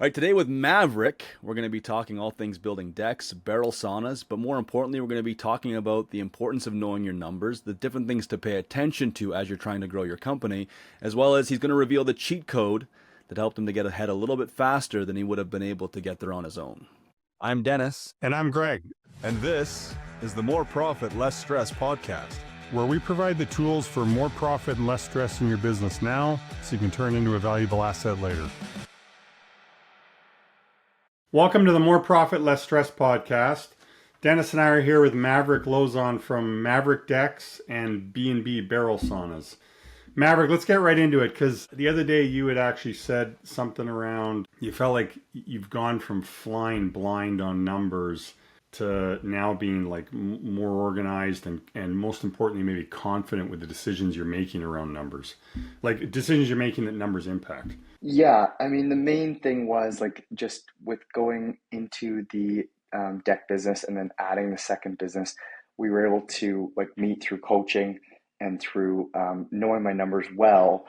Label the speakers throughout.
Speaker 1: All right, today with Maverick, we're going to be talking all things building decks, barrel saunas, but more importantly, we're going to be talking about the importance of knowing your numbers, the different things to pay attention to as you're trying to grow your company, as well as he's going to reveal the cheat code that helped him to get ahead a little bit faster than he would have been able to get there on his own.
Speaker 2: I'm Dennis.
Speaker 3: And I'm Greg,
Speaker 2: And this is the More Profit, Less Stress podcast.
Speaker 3: where we provide the tools for more profit and less stress in your business now so you can turn into a valuable asset later. Welcome to the More Profit, Less Stress podcast. Dennis and I are here with Maverick Lauzon from Maverick Decks and B&B Barrel Saunas. Maverick, let's get right into it, because the other day you had actually said something around, you felt like you've gone from flying blind on numbers to now being like more organized and most importantly, maybe confident with the decisions you're making around numbers, like decisions you're making that numbers impact.
Speaker 4: Yeah, I mean, the main thing was like just with going into the deck business and then adding the second business, we were able to like meet through coaching and through knowing my numbers well.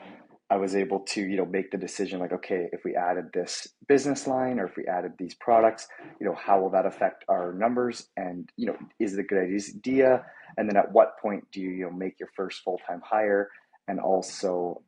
Speaker 4: I was able to, make the decision like, okay, if we added this business line or if we added these products, how will that affect our numbers? And, is it a good idea? And then at what point do you, make your first full-time hire and also,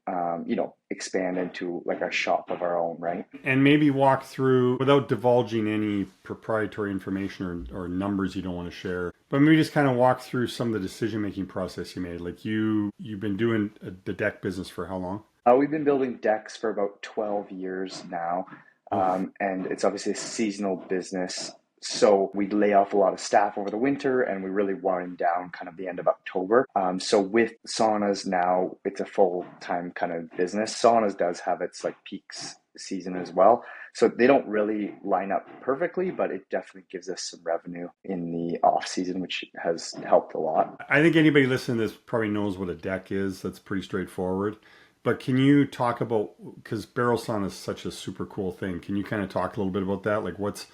Speaker 4: expand into like a shop of our own, right?
Speaker 3: And maybe walk through, without divulging any proprietary information or numbers you don't want to share, but maybe just kind of walk through some of the decision-making process you made. Like you've been doing the deck business for how long?
Speaker 4: We've been building decks for about 12 years now, and it's obviously a seasonal business. So we lay off a lot of staff over the winter and we really wind down kind of the end of October. So with saunas now, it's a full-time kind of business. Saunas does have its like peaks season as well. So they don't really line up perfectly, but it definitely gives us some revenue in the off season, which has helped a lot.
Speaker 3: I think anybody listening to this probably knows what a deck is. That's pretty straightforward. But can you talk about, because barrel sauna is such a super cool thing, can you kind of talk a little bit about that? Like what's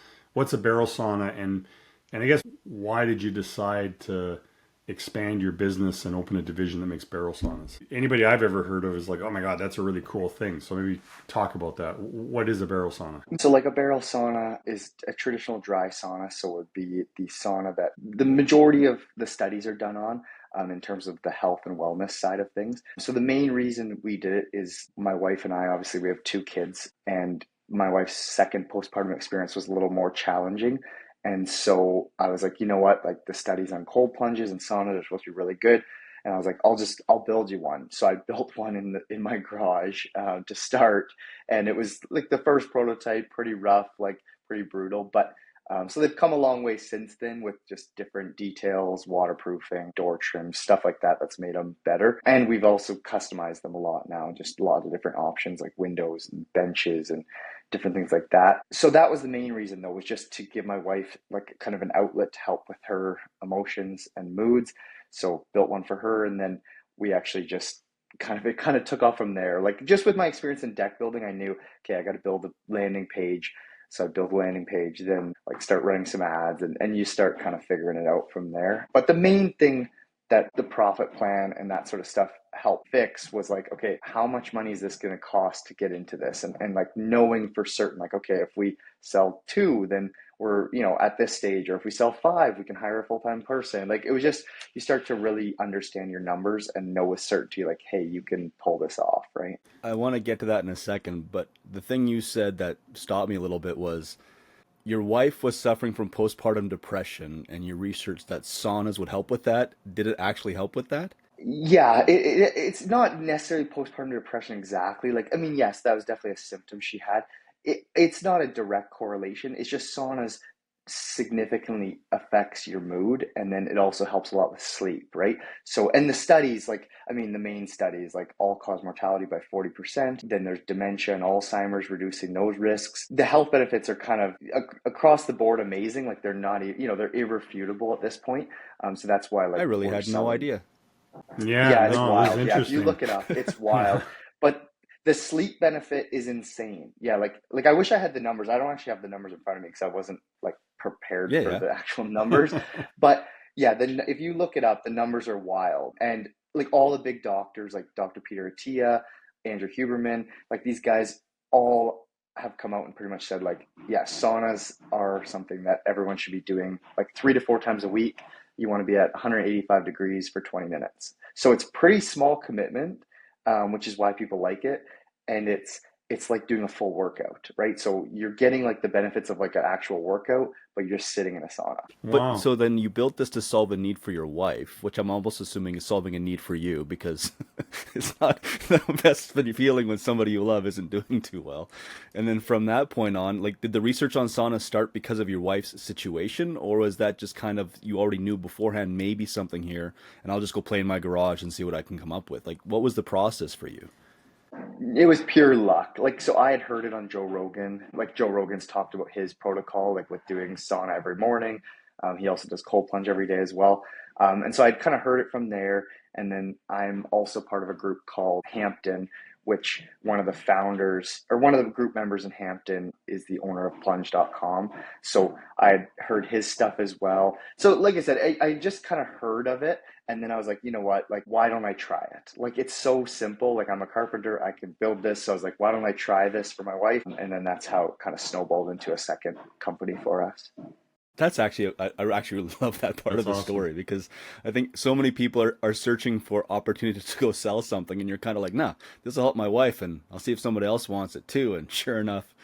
Speaker 3: a barrel sauna, and I guess why did you decide to expand your business and open a division that makes barrel saunas? Anybody I've ever heard of is like, oh my God, that's a really cool thing. So maybe talk about that. What is a barrel sauna?
Speaker 4: So like a barrel sauna is a traditional dry sauna. So it would be the sauna that the majority of the studies are done on. In terms of the health and wellness side of things. So the main reason we did it is my wife and I, obviously we have two kids, and my wife's second postpartum experience was a little more challenging. And so I was like, you know what, like the studies on cold plunges and saunas are supposed to be really good. And I was like, I'll build you one. So I built one in my garage to start. And it was like the first prototype, pretty rough, like pretty brutal, but so they've come a long way since then with just different details, waterproofing, door trim, stuff like that that's made them better. And we've also customized them a lot now, just a lot of different options like windows and benches and different things like that. So that was the main reason though, was just to give my wife like kind of an outlet to help with her emotions and moods. So built one for her, and then we actually just it kind of took off from there. Like just with my experience in deck building, I knew, okay, I got to build a landing page. So I build a landing page, then like start running some ads, and you start kind of figuring it out from there. But the main thing that the profit plan and that sort of stuff helped fix was like, okay, how much money is this going to cost to get into this? And like knowing for certain, like, okay, if we sell two, then we're, at this stage, or if we sell five, we can hire a full-time person. Like it was just, you start to really understand your numbers and know with certainty, like, hey, you can pull this off, right?
Speaker 1: I want to get to that in a second, but the thing you said that stopped me a little bit was your wife was suffering from postpartum depression and you researched that saunas would help with that. Did it actually help with that?
Speaker 4: Yeah, it's not necessarily postpartum depression exactly. Like, I mean, yes, that was definitely a symptom she had. It's not a direct correlation. It's just saunas significantly affects your mood, and then it also helps a lot with sleep, right? So, and the studies, like, I mean, the main studies, like all-cause mortality by 40%. Then there's dementia and Alzheimer's, reducing those risks. The health benefits are kind of across the board amazing. Like they're not, they're irrefutable at this point. So that's why, like,
Speaker 1: I really had no idea.
Speaker 4: Yeah, it's
Speaker 3: No, it was
Speaker 4: wild. Yeah, if you
Speaker 3: interesting.
Speaker 4: look it up, it's wild. But the sleep benefit is insane. Yeah, like I wish I had the numbers. I don't actually have the numbers in front of me because I wasn't like prepared for
Speaker 1: Yeah.
Speaker 4: the actual numbers. But yeah, if you look it up, the numbers are wild. And like all the big doctors, like Dr. Peter Attia, Andrew Huberman, like these guys all have come out and pretty much said like, yeah, saunas are something that everyone should be doing like 3 to 4 times a week. You want to be at 185 degrees for 20 minutes. So it's pretty small commitment, which is why people like it. And it's like doing a full workout, right? So you're getting like the benefits of like an actual workout, but you're just sitting in a sauna.
Speaker 1: But
Speaker 3: Wow.
Speaker 1: so then you built this to solve a need for your wife, which I'm almost assuming is solving a need for you because it's not the best feeling when somebody you love isn't doing too well. And then from that point on, like, did the research on sauna start because of your wife's situation, or was that just kind of you already knew beforehand maybe something here, and I'll just go play in my garage and see what I can come up with? Like, what was the process for you?
Speaker 4: It was pure luck. Like, so I had heard it on Joe Rogan. Like, Joe Rogan's talked about his protocol, like with doing sauna every morning. He also does cold plunge every day as well. And so I'd kind of heard it from there. And then I'm also part of a group called Hampton, which one of the founders or one of the group members in Hampton is the owner of plunge.com. So I had heard his stuff as well. So, like I said, I just kind of heard of it. And then I was like, you know what? Like, why don't I try it? Like, it's so simple. Like, I'm a carpenter. I can build this. So I was like, why don't I try this for my wife? And then that's how it kind of snowballed into a second company for us.
Speaker 1: That's actually, I actually really love that part
Speaker 3: That's
Speaker 1: of the
Speaker 3: awesome.
Speaker 1: story because I think so many people are searching for opportunities to go sell something, and you're kind of like, nah, this will help my wife, and I'll see if somebody else wants it too. And sure enough,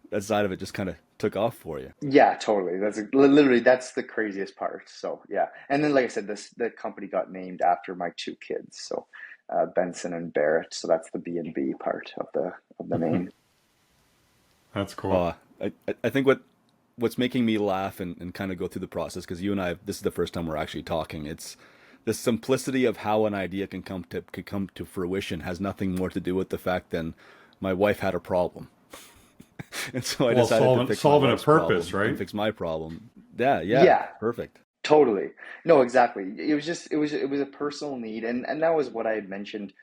Speaker 1: that side of it just kind of took off for you.
Speaker 4: Yeah, totally. That's literally that's the craziest part. So yeah, and then like I said, the company got named after my two kids, so Benson and Barrett. So that's the B&B part of the name.
Speaker 3: That's cool.
Speaker 1: Uh, I think what's making me laugh and kind of go through the process because you and I, this is the first time we're actually talking. It's the simplicity of how an idea could come to fruition has nothing more to do with the fact than my wife had a problem. And so I
Speaker 3: Well,
Speaker 1: decided to fix my
Speaker 3: solving a
Speaker 1: wife's
Speaker 3: purpose,
Speaker 1: problem and
Speaker 3: right?
Speaker 1: fix my problem. Yeah, yeah,
Speaker 4: Yeah,
Speaker 1: perfect.
Speaker 4: totally. No, exactly. It was just it was a personal need, and that was what I had mentioned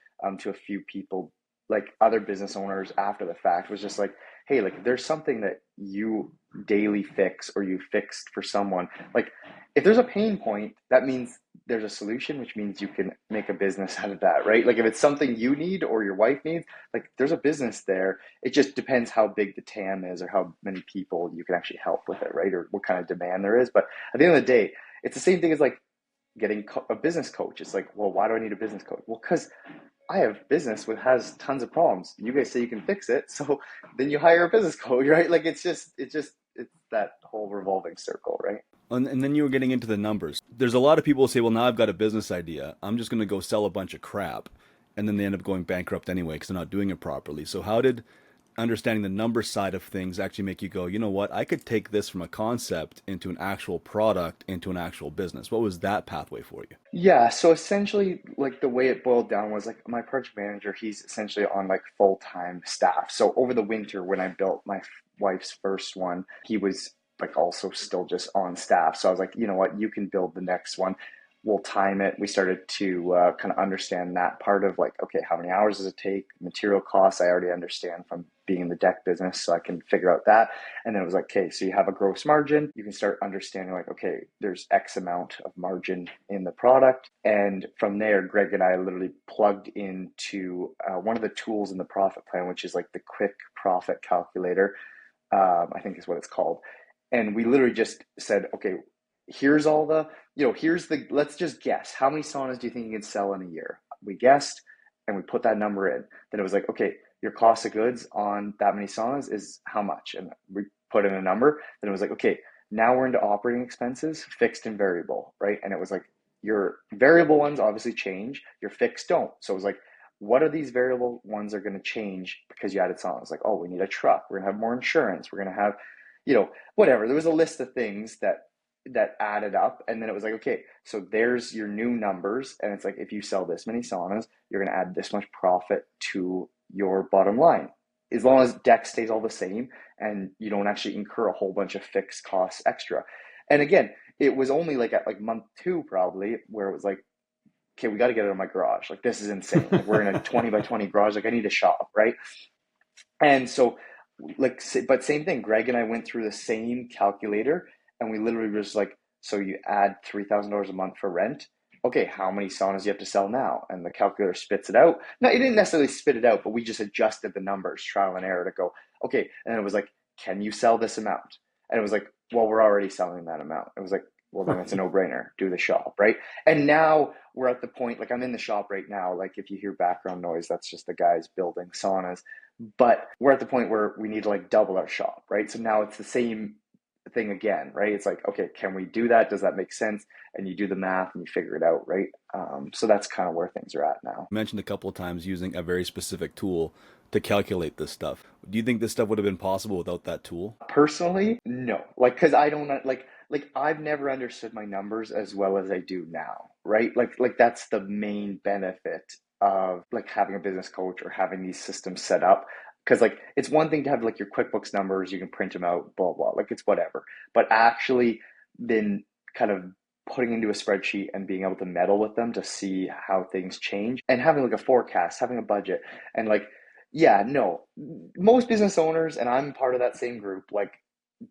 Speaker 4: to a few people, like other business owners after the fact, was just like, hey, like if there's something that you daily fix or you fixed for someone, like if there's a pain point, that means there's a solution, which means you can make a business out of that, right? Like if it's something you need or your wife needs, like there's a business there. It just depends how big the TAM is or how many people you can actually help with it, right? Or what kind of demand there is. But at the end of the day, it's the same thing as like getting a business coach. It's like, well, why do I need a business coach? Well, because I have business with has tons of problems. You guys say you can fix it, so then you hire a business coach, right? Like it's that whole revolving circle, right?
Speaker 1: And then you were getting into the numbers. There's a lot of people who say, well, now I've got a business idea. I'm just going to go sell a bunch of crap. And then they end up going bankrupt anyway because they're not doing it properly. So, how did understanding the number side of things actually make you go, you know what, I could take this from a concept into an actual product, into an actual business? What was that pathway for you?
Speaker 4: Yeah, so essentially, like the way it boiled down was like my project manager, he's essentially on like full-time staff. So over the winter, when I built my wife's first one, he was like also still just on staff. So I was like, you know what, you can build the next one. We'll time it. We started to kind of understand that part of like, okay, how many hours does it take? Material costs, I already understand from being in the deck business, so I can figure out that. And then it was like, okay, so you have a gross margin. You can start understanding like, okay, there's X amount of margin in the product. And from there, Greg and I literally plugged into one of the tools in the profit plan, which is like the quick profit calculator, I think is what it's called. And we literally just said, okay, here's all the, here's the, let's just guess. How many saunas do you think you can sell in a year? We guessed and we put that number in. Then it was like, okay, your cost of goods on that many saunas is how much? And we put in a number. Then it was like, okay, now we're into operating expenses, fixed and variable, right? And it was like, your variable ones obviously change, your fixed don't. So it was like, what are these variable ones are going to change because you added saunas? Like, oh, we need a truck. We're going to have more insurance. We're going to have, whatever. There was a list of things that added up, and then it was like, okay, so there's your new numbers, and it's like if you sell this many saunas, you're going to add this much profit to your bottom line, as long as deck stays all the same and you don't actually incur a whole bunch of fixed costs extra. And again, it was only like at like month two probably where it was like, okay, we got to get it in my garage, like this is insane, like we're in a 20 by 20 garage, like I need a shop, right? And so, like, but same thing. Greg and I went through the same calculator, and we literally was like, so you add $3,000 a month for rent. Okay, how many saunas do you have to sell now? And the calculator spits it out. No, it didn't necessarily spit it out, but we just adjusted the numbers, trial and error, to go, okay. And it was like, can you sell this amount? And it was like, well, we're already selling that amount. It was like, well, then it's a no-brainer. Do the shop, right? And now we're at the point, like I'm in the shop right now. Like if you hear background noise, that's just the guys building saunas. But we're at the point where we need to like double our shop, right? So now it's the same thing again, right? It's like, okay, can we do that? Does that make sense? And you do the math and you figure it out, right? So that's kind of where things are at now.
Speaker 1: You mentioned a couple of times using a very specific tool to calculate this stuff. Do you think this stuff would have been possible without that tool?
Speaker 4: Personally, no. Like, cause I don't like I've never understood my numbers as well as I do now, right? Like that's the main benefit of like having a business coach or having these systems set up. Cause like it's one thing to have like your QuickBooks numbers, you can print them out, blah, blah, like it's whatever. But actually then kind of putting into a spreadsheet and being able to meddle with them to see how things change and having like a forecast, having a budget and like, yeah, no, most business owners, and I'm part of that same group, like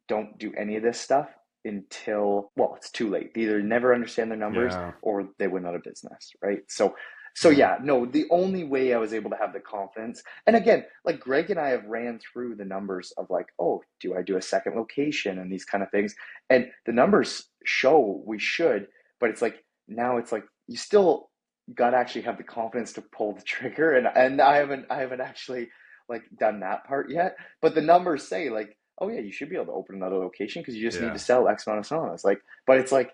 Speaker 4: don't do any of this stuff until, well, it's too late. They either never understand their numbers
Speaker 3: Yeah.
Speaker 4: or they went out of business, right? So yeah, no, the only way I was able to have the confidence, and again, like Greg and I have ran through the numbers of like, oh, do I do a second location and these kind of things? And the numbers show we should, but it's like, now it's like, you still got to actually have the confidence to pull the trigger. And I haven't actually like done that part yet, but the numbers say like, oh yeah, you should be able to open another location because you just need to sell X amount of saunas. Like, but it's like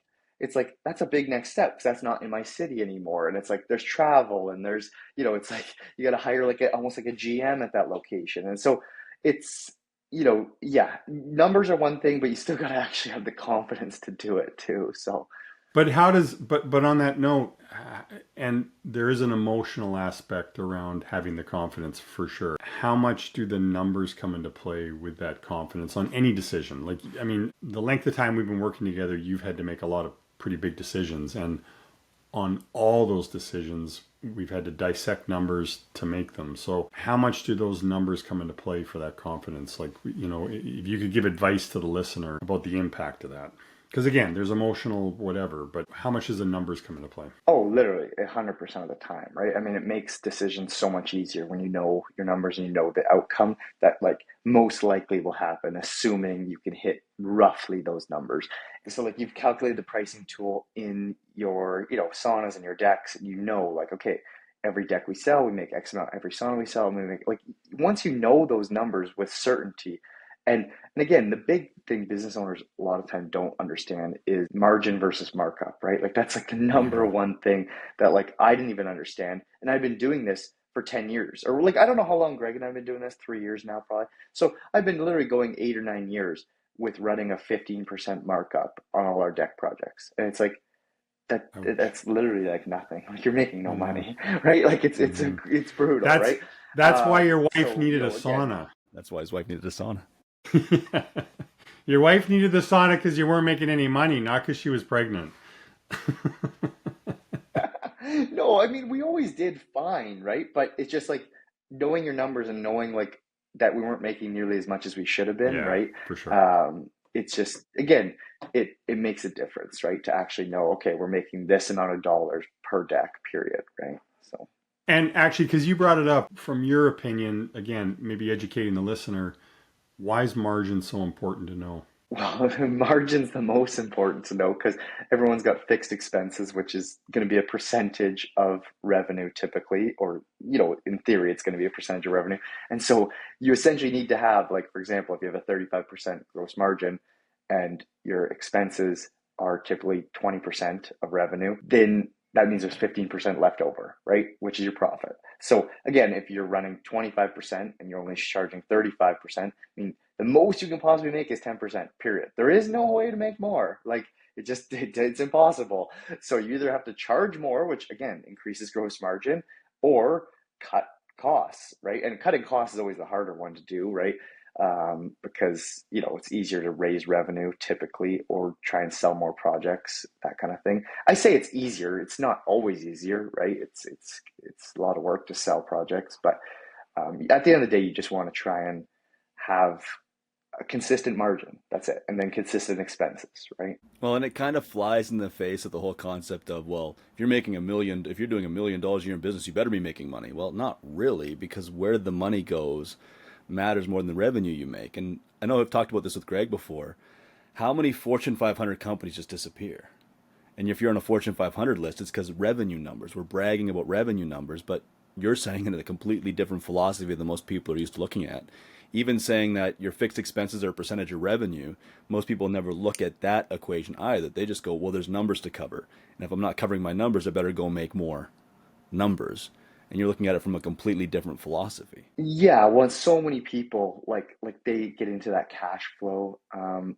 Speaker 4: that's a big next step because that's not in my city anymore. And it's like there's travel and there's, it's like you got to hire like almost like a GM at that location. And so it's, yeah, numbers are one thing, but you still got to actually have the confidence to do it too. So
Speaker 3: But how does but on that note, and there is an emotional aspect around having the confidence for sure. How much do the numbers come into play with that confidence on any decision? Like, I mean, the length of time we've been working together, you've had to make a lot of pretty big decisions, and on all those decisions, we've had to dissect numbers to make them. So how much do those numbers come into play for that confidence? Like, if you could give advice to the listener about the impact of that. Because again, there's emotional whatever, but how much does the numbers come into play?
Speaker 4: Oh, literally 100% of the time, right? I mean, it makes decisions so much easier when you know your numbers and you know the outcome that like most likely will happen, assuming you can hit roughly those numbers. And so like you've calculated the pricing tool in your, saunas and your decks, and like, okay, every deck we sell, we make X amount. Every sauna we sell, we make like once you know those numbers with certainty. And again, the big thing business owners a lot of time don't understand is margin versus markup, right? Like that's like the number one thing that like I didn't even understand. And I've been doing this for 10 years or like, I don't know how long Greg and I've been doing this, 3 years now, probably. So I've been literally going 8 or 9 years with running a 15% markup on all our deck projects. And it's like, that's literally like nothing. Like you're making no money, right? Like it's brutal, right?
Speaker 3: That's why your wife
Speaker 4: So,
Speaker 3: needed a
Speaker 4: again,
Speaker 3: sauna.
Speaker 1: That's why his wife needed a sauna.
Speaker 3: Your wife needed the sauna because you weren't making any money, not because she was pregnant.
Speaker 4: No, I mean, we always did fine, right? But it's just like knowing your numbers and knowing like that we weren't making nearly as much as we should have been, right?
Speaker 3: For sure.
Speaker 4: It's just, again, it makes a difference, right? To actually know, okay, we're making this amount of dollars per deck, period, right? So.
Speaker 3: And actually, because you brought it up, from your opinion, again, maybe educating the listener, why is margin so important to know?
Speaker 4: Well, margin's the most important to know because everyone's got fixed expenses, which is going to be a percentage of revenue typically, or, in theory, it's going to be a percentage of revenue. And so you essentially need to have, like, for example, if you have a 35% gross margin and your expenses are typically 20% of revenue, then that means there's 15% left over, right? Which is your profit. So again, if you're running 25% and you're only charging 35%, I mean, the most you can possibly make is 10%, period. There is no way to make more. Like it's impossible. So you either have to charge more, which again, increases gross margin, or cut costs, right? And cutting costs is always the harder one to do, right? Because it's easier to raise revenue typically, or try and sell more projects, that kind of thing. I say it's easier. It's not always easier, right? It's a lot of work to sell projects, but at the end of the day, you just want to try and have a consistent margin. That's it, and then consistent expenses, right?
Speaker 1: Well, and it kind of flies in the face of the whole concept of, well, if you're doing $1 million a year in business, you better be making money. Well, not really, because where the money goes matters more than the revenue you make. And I know I've talked about this with Greg before. How many Fortune 500 companies just disappear? And if you're on a Fortune 500 list, it's because revenue numbers. We're bragging about revenue numbers, but you're saying it in a completely different philosophy than most people are used to looking at. Even saying that your fixed expenses are a percentage of revenue, most people never look at that equation either. They just go, well, there's numbers to cover. And if I'm not covering my numbers, I better go make more numbers. And you're looking at it from a completely different philosophy.
Speaker 4: Yeah, well, so many people they get into that cash flow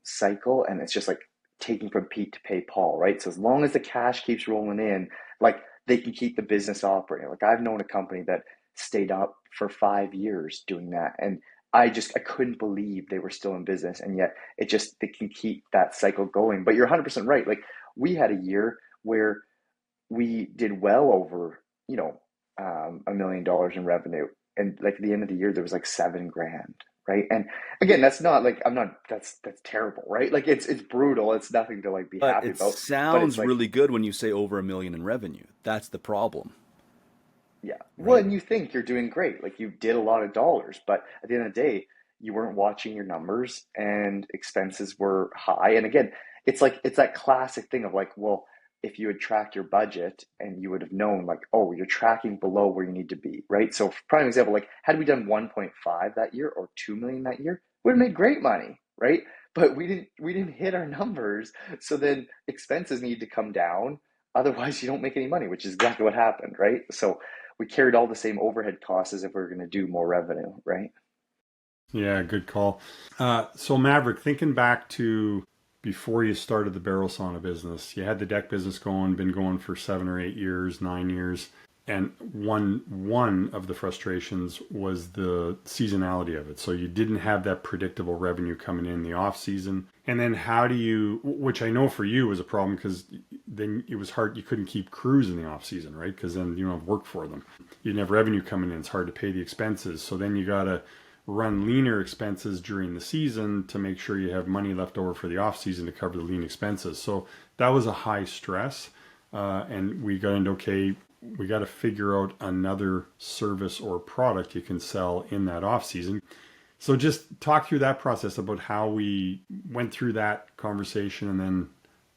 Speaker 4: cycle, and it's just like taking from Pete to pay Paul, right? So as long as the cash keeps rolling in, like they can keep the business operating. Like I've known a company that stayed up for 5 years doing that, and I couldn't believe they were still in business, and yet they can keep that cycle going. But you're 100% right. Like we had a year where we did well over, $1 million in revenue. And like at the end of the year, there was like 7 grand, right? And again, that's not like, I'm not, that's terrible, right? Like it's brutal. It's nothing to like be
Speaker 1: But
Speaker 4: happy
Speaker 1: it
Speaker 4: about, but it's
Speaker 1: sounds
Speaker 4: like,
Speaker 1: really good when you say over 1 million in revenue. That's the problem,
Speaker 4: yeah. Well,
Speaker 1: right?
Speaker 4: and you think you're doing great. Like you did a lot of dollars, but at the end of the day, you weren't watching your numbers and expenses were high. And again, it's that classic thing of like, well, if you had tracked your budget and you would have known like, oh, you're tracking below where you need to be, right? So for prime example, like had we done 1.5 that year or 2 million that year, we would have made great money, right? But we didn't hit our numbers. So then expenses need to come down. Otherwise you don't make any money, which is exactly what happened, right? So we carried all the same overhead costs as if we were going to do more revenue, right?
Speaker 3: Yeah, good call. So Maverick, thinking back to before you started the barrel sauna business, you had the deck business going, been going for 7 or 8 years, 9 years. And one of the frustrations was the seasonality of it. So you didn't have that predictable revenue coming in the off season. And then how do you, which I know for you was a problem because then it was hard. You couldn't keep crews in the off season, right? Because then you don't have work for them. You didn't have revenue coming in. It's hard to pay the expenses. So then you got to run leaner expenses during the season to make sure you have money left over for the off season to cover the lean expenses. So that was a high stress. And we got into, okay, we got to figure out another service or product you can sell in that off season. So just talk through that process about how we went through that conversation and then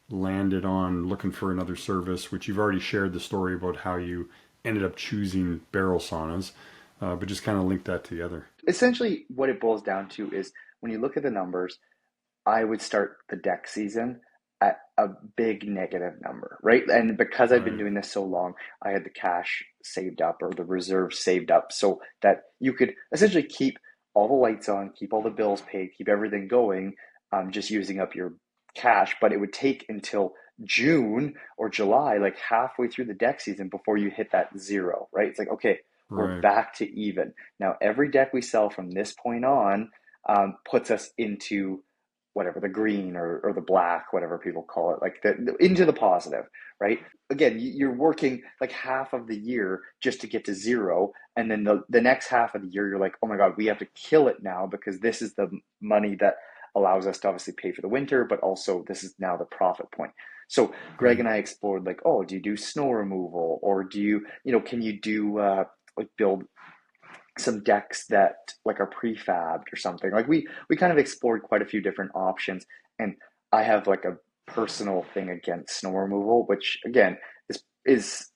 Speaker 3: landed on looking for another service, which you've already shared the story about how you ended up choosing barrel saunas, but just kind of link that together.
Speaker 4: Essentially, what it boils down to is when you look at the numbers, I would start the deck season at a big negative number, right? And because I've been
Speaker 3: Right.
Speaker 4: doing this so long, I had the cash saved up or the reserve saved up so that you could essentially keep all the lights on, keep all the bills paid, keep everything going, just using up your cash. But it would take until June or July, like halfway through the deck season, before you hit that zero, right? It's like, okay, we're
Speaker 3: Right.
Speaker 4: back to even. Now, every deck we sell from this point on puts us into whatever the green or the black, whatever people call it, like into the positive, right? Again, you're working like half of the year just to get to zero, and then the next half of the year, you're like, oh my god, we have to kill it now because this is the money that allows us to obviously pay for the winter, but also this is now the profit point. So Greg
Speaker 3: Right.
Speaker 4: and I explored like, oh, do you do snow removal, or do can you do like build some decks that like are prefabbed or something. Like we kind of explored quite a few different options, and I have like a personal thing against snow removal, which again is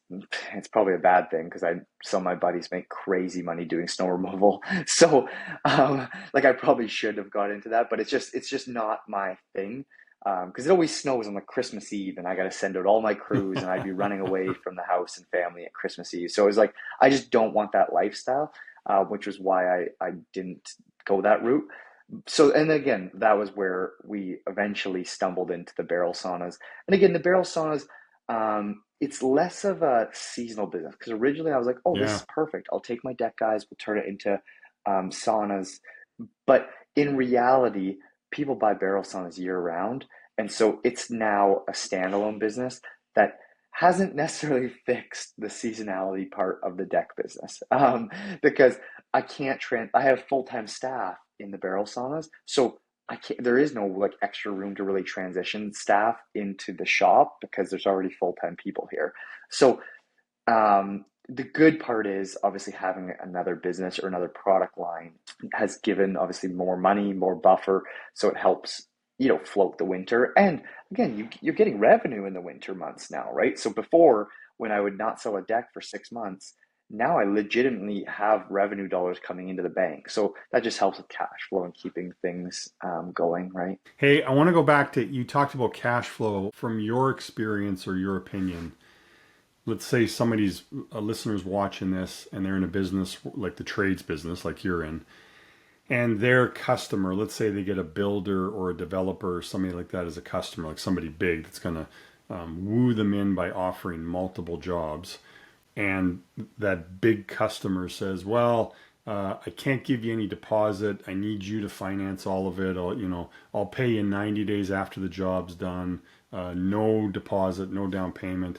Speaker 4: it's probably a bad thing because some of my buddies make crazy money doing snow removal. So like I probably should have got into that, but it's just not my thing. Because it always snows on like Christmas Eve, and I got to send out all my crews, and I'd be running away from the house and family at Christmas Eve. So it was like I just don't want that lifestyle, which was why I didn't go that route. So, and again, that was where we eventually stumbled into the barrel saunas. And again, the barrel saunas, it's less of a seasonal business because originally I was like, oh, this
Speaker 3: Yeah.
Speaker 4: is perfect. I'll take my deck guys, we'll turn it into saunas. But in reality, people buy barrel saunas year round. And so it's now a standalone business that hasn't necessarily fixed the seasonality part of the deck business, because I have full-time staff in the barrel saunas. So I can't, there is no like extra room to really transition staff into the shop because there's already full-time people here. So the good part is obviously having another business or another product line has given obviously more money, more buffer, so it helps, float the winter. And again, you're getting revenue in the winter months now, right? So before, when I would not sell a deck for 6 months, now I legitimately have revenue dollars coming into the bank. So that just helps with cash flow and keeping things going, right?
Speaker 3: Hey, I want to go back to, you talked about cash flow from your experience or your opinion. Let's say somebody's a listener's watching this and they're in a business like the trades business, like you're in, and their customer, let's say they get a builder or a developer or somebody like that as a customer, like somebody big that's going to woo them in by offering multiple jobs. And that big customer says, well, I can't give you any deposit. I need you to finance all of it. I'll pay you 90 days after the job's done. No deposit, no down payment.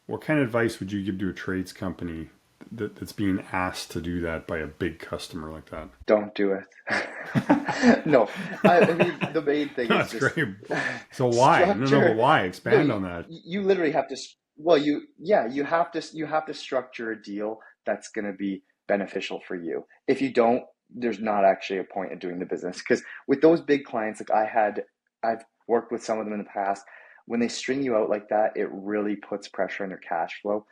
Speaker 3: What kind of advice would you give to a trades company that's being asked to do that by a big customer like that?
Speaker 4: Don't do it. No, I mean, the main thing is
Speaker 3: That's
Speaker 4: just
Speaker 3: great. So why? No, but why? Expand
Speaker 4: no,
Speaker 3: on that.
Speaker 4: you literally have to, well, you have to structure a deal that's going to be beneficial for you. If you don't, there's not actually a point in doing the business. Because with those big clients, like I've worked with some of them in the past, when they string you out like that, it really puts pressure on your cash flow.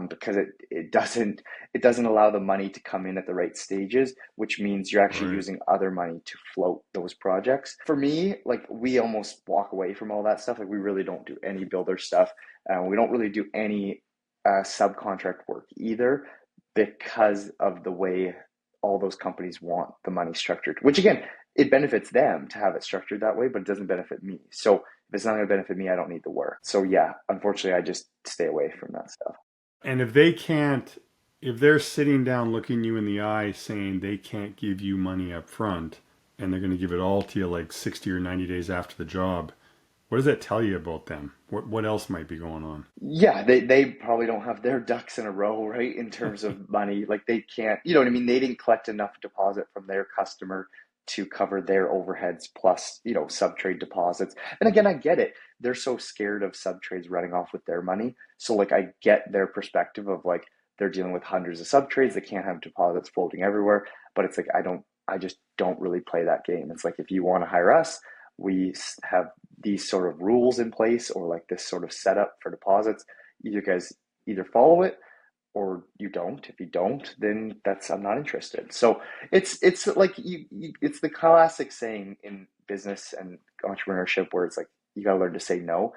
Speaker 4: Because it doesn't allow the money to come in at the right stages, which means you're actually
Speaker 3: Right.
Speaker 4: using other money to float those projects. For me, like we almost walk away from all that stuff. Like we really don't do any builder stuff. We don't really do any subcontract work either because of the way all those companies want the money structured. Which again, it benefits them to have it structured that way, but it doesn't benefit me. So if it's not going to benefit me, I don't need the work. So yeah, unfortunately, I just stay away from that stuff.
Speaker 3: And if they can't, if they're sitting down looking you in the eye saying they can't give you money up front and they're going to give it all to you like 60 or 90 days after the job, what does that tell you about them? What else might be going on?
Speaker 4: Yeah, they probably don't have their ducks in a row, right? In terms of money, like they can't, you know what I mean? They didn't collect enough deposit from their customer to cover their overheads plus, sub-trade deposits. And again, I get it. They're so scared of sub-trades running off with their money. So like I get their perspective of like they're dealing with hundreds of sub-trades. They can't have deposits floating everywhere. But it's like I just don't really play that game. It's like if you want to hire us, we have these sort of rules in place or like this sort of setup for deposits. You guys either follow it or you don't. If you don't, then I'm not interested. So it's like it's the classic saying in business and entrepreneurship where it's like you got to learn to say no.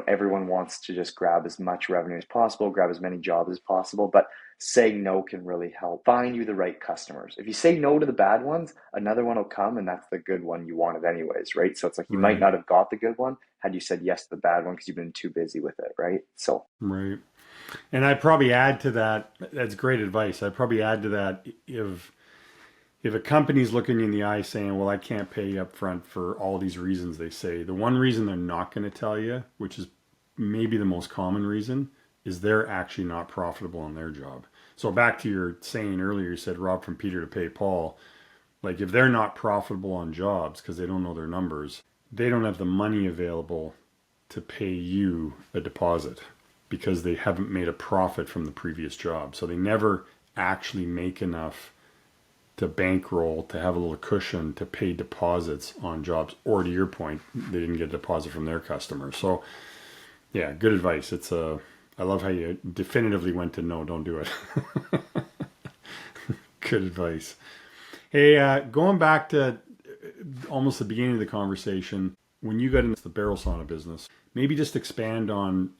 Speaker 4: Everyone wants to just grab as much revenue as possible, grab as many jobs as possible, but saying no can really help find you the right customers. If you say no to the bad ones, another one will come and that's the good one you wanted anyways, right? So it's like you might
Speaker 3: Right.
Speaker 4: not have got the good one had you said yes to the bad one because you've been too busy with it, right? So
Speaker 3: Right. And I'd probably add to that, that's great advice. I'd probably add to that if a company's looking you in the eye saying, well, I can't pay you up front for all these reasons they say, the one reason they're not going to tell you, which is maybe the most common reason, is they're actually not profitable in their job. So back to your saying earlier, you said rob from Peter to pay Paul. Like if they're not profitable on jobs because they don't know their numbers, they don't have the money available to pay you a deposit because they haven't made a profit from the previous job. So they never actually make enough to bankroll, to have a little cushion to pay deposits on jobs. Or to your point, they didn't get a deposit from their customers. So yeah, good advice. I love how you definitively went to no, don't do it. Good advice. Hey, going back to almost the beginning of the conversation, when you got into the barrel sauna business, maybe just expand on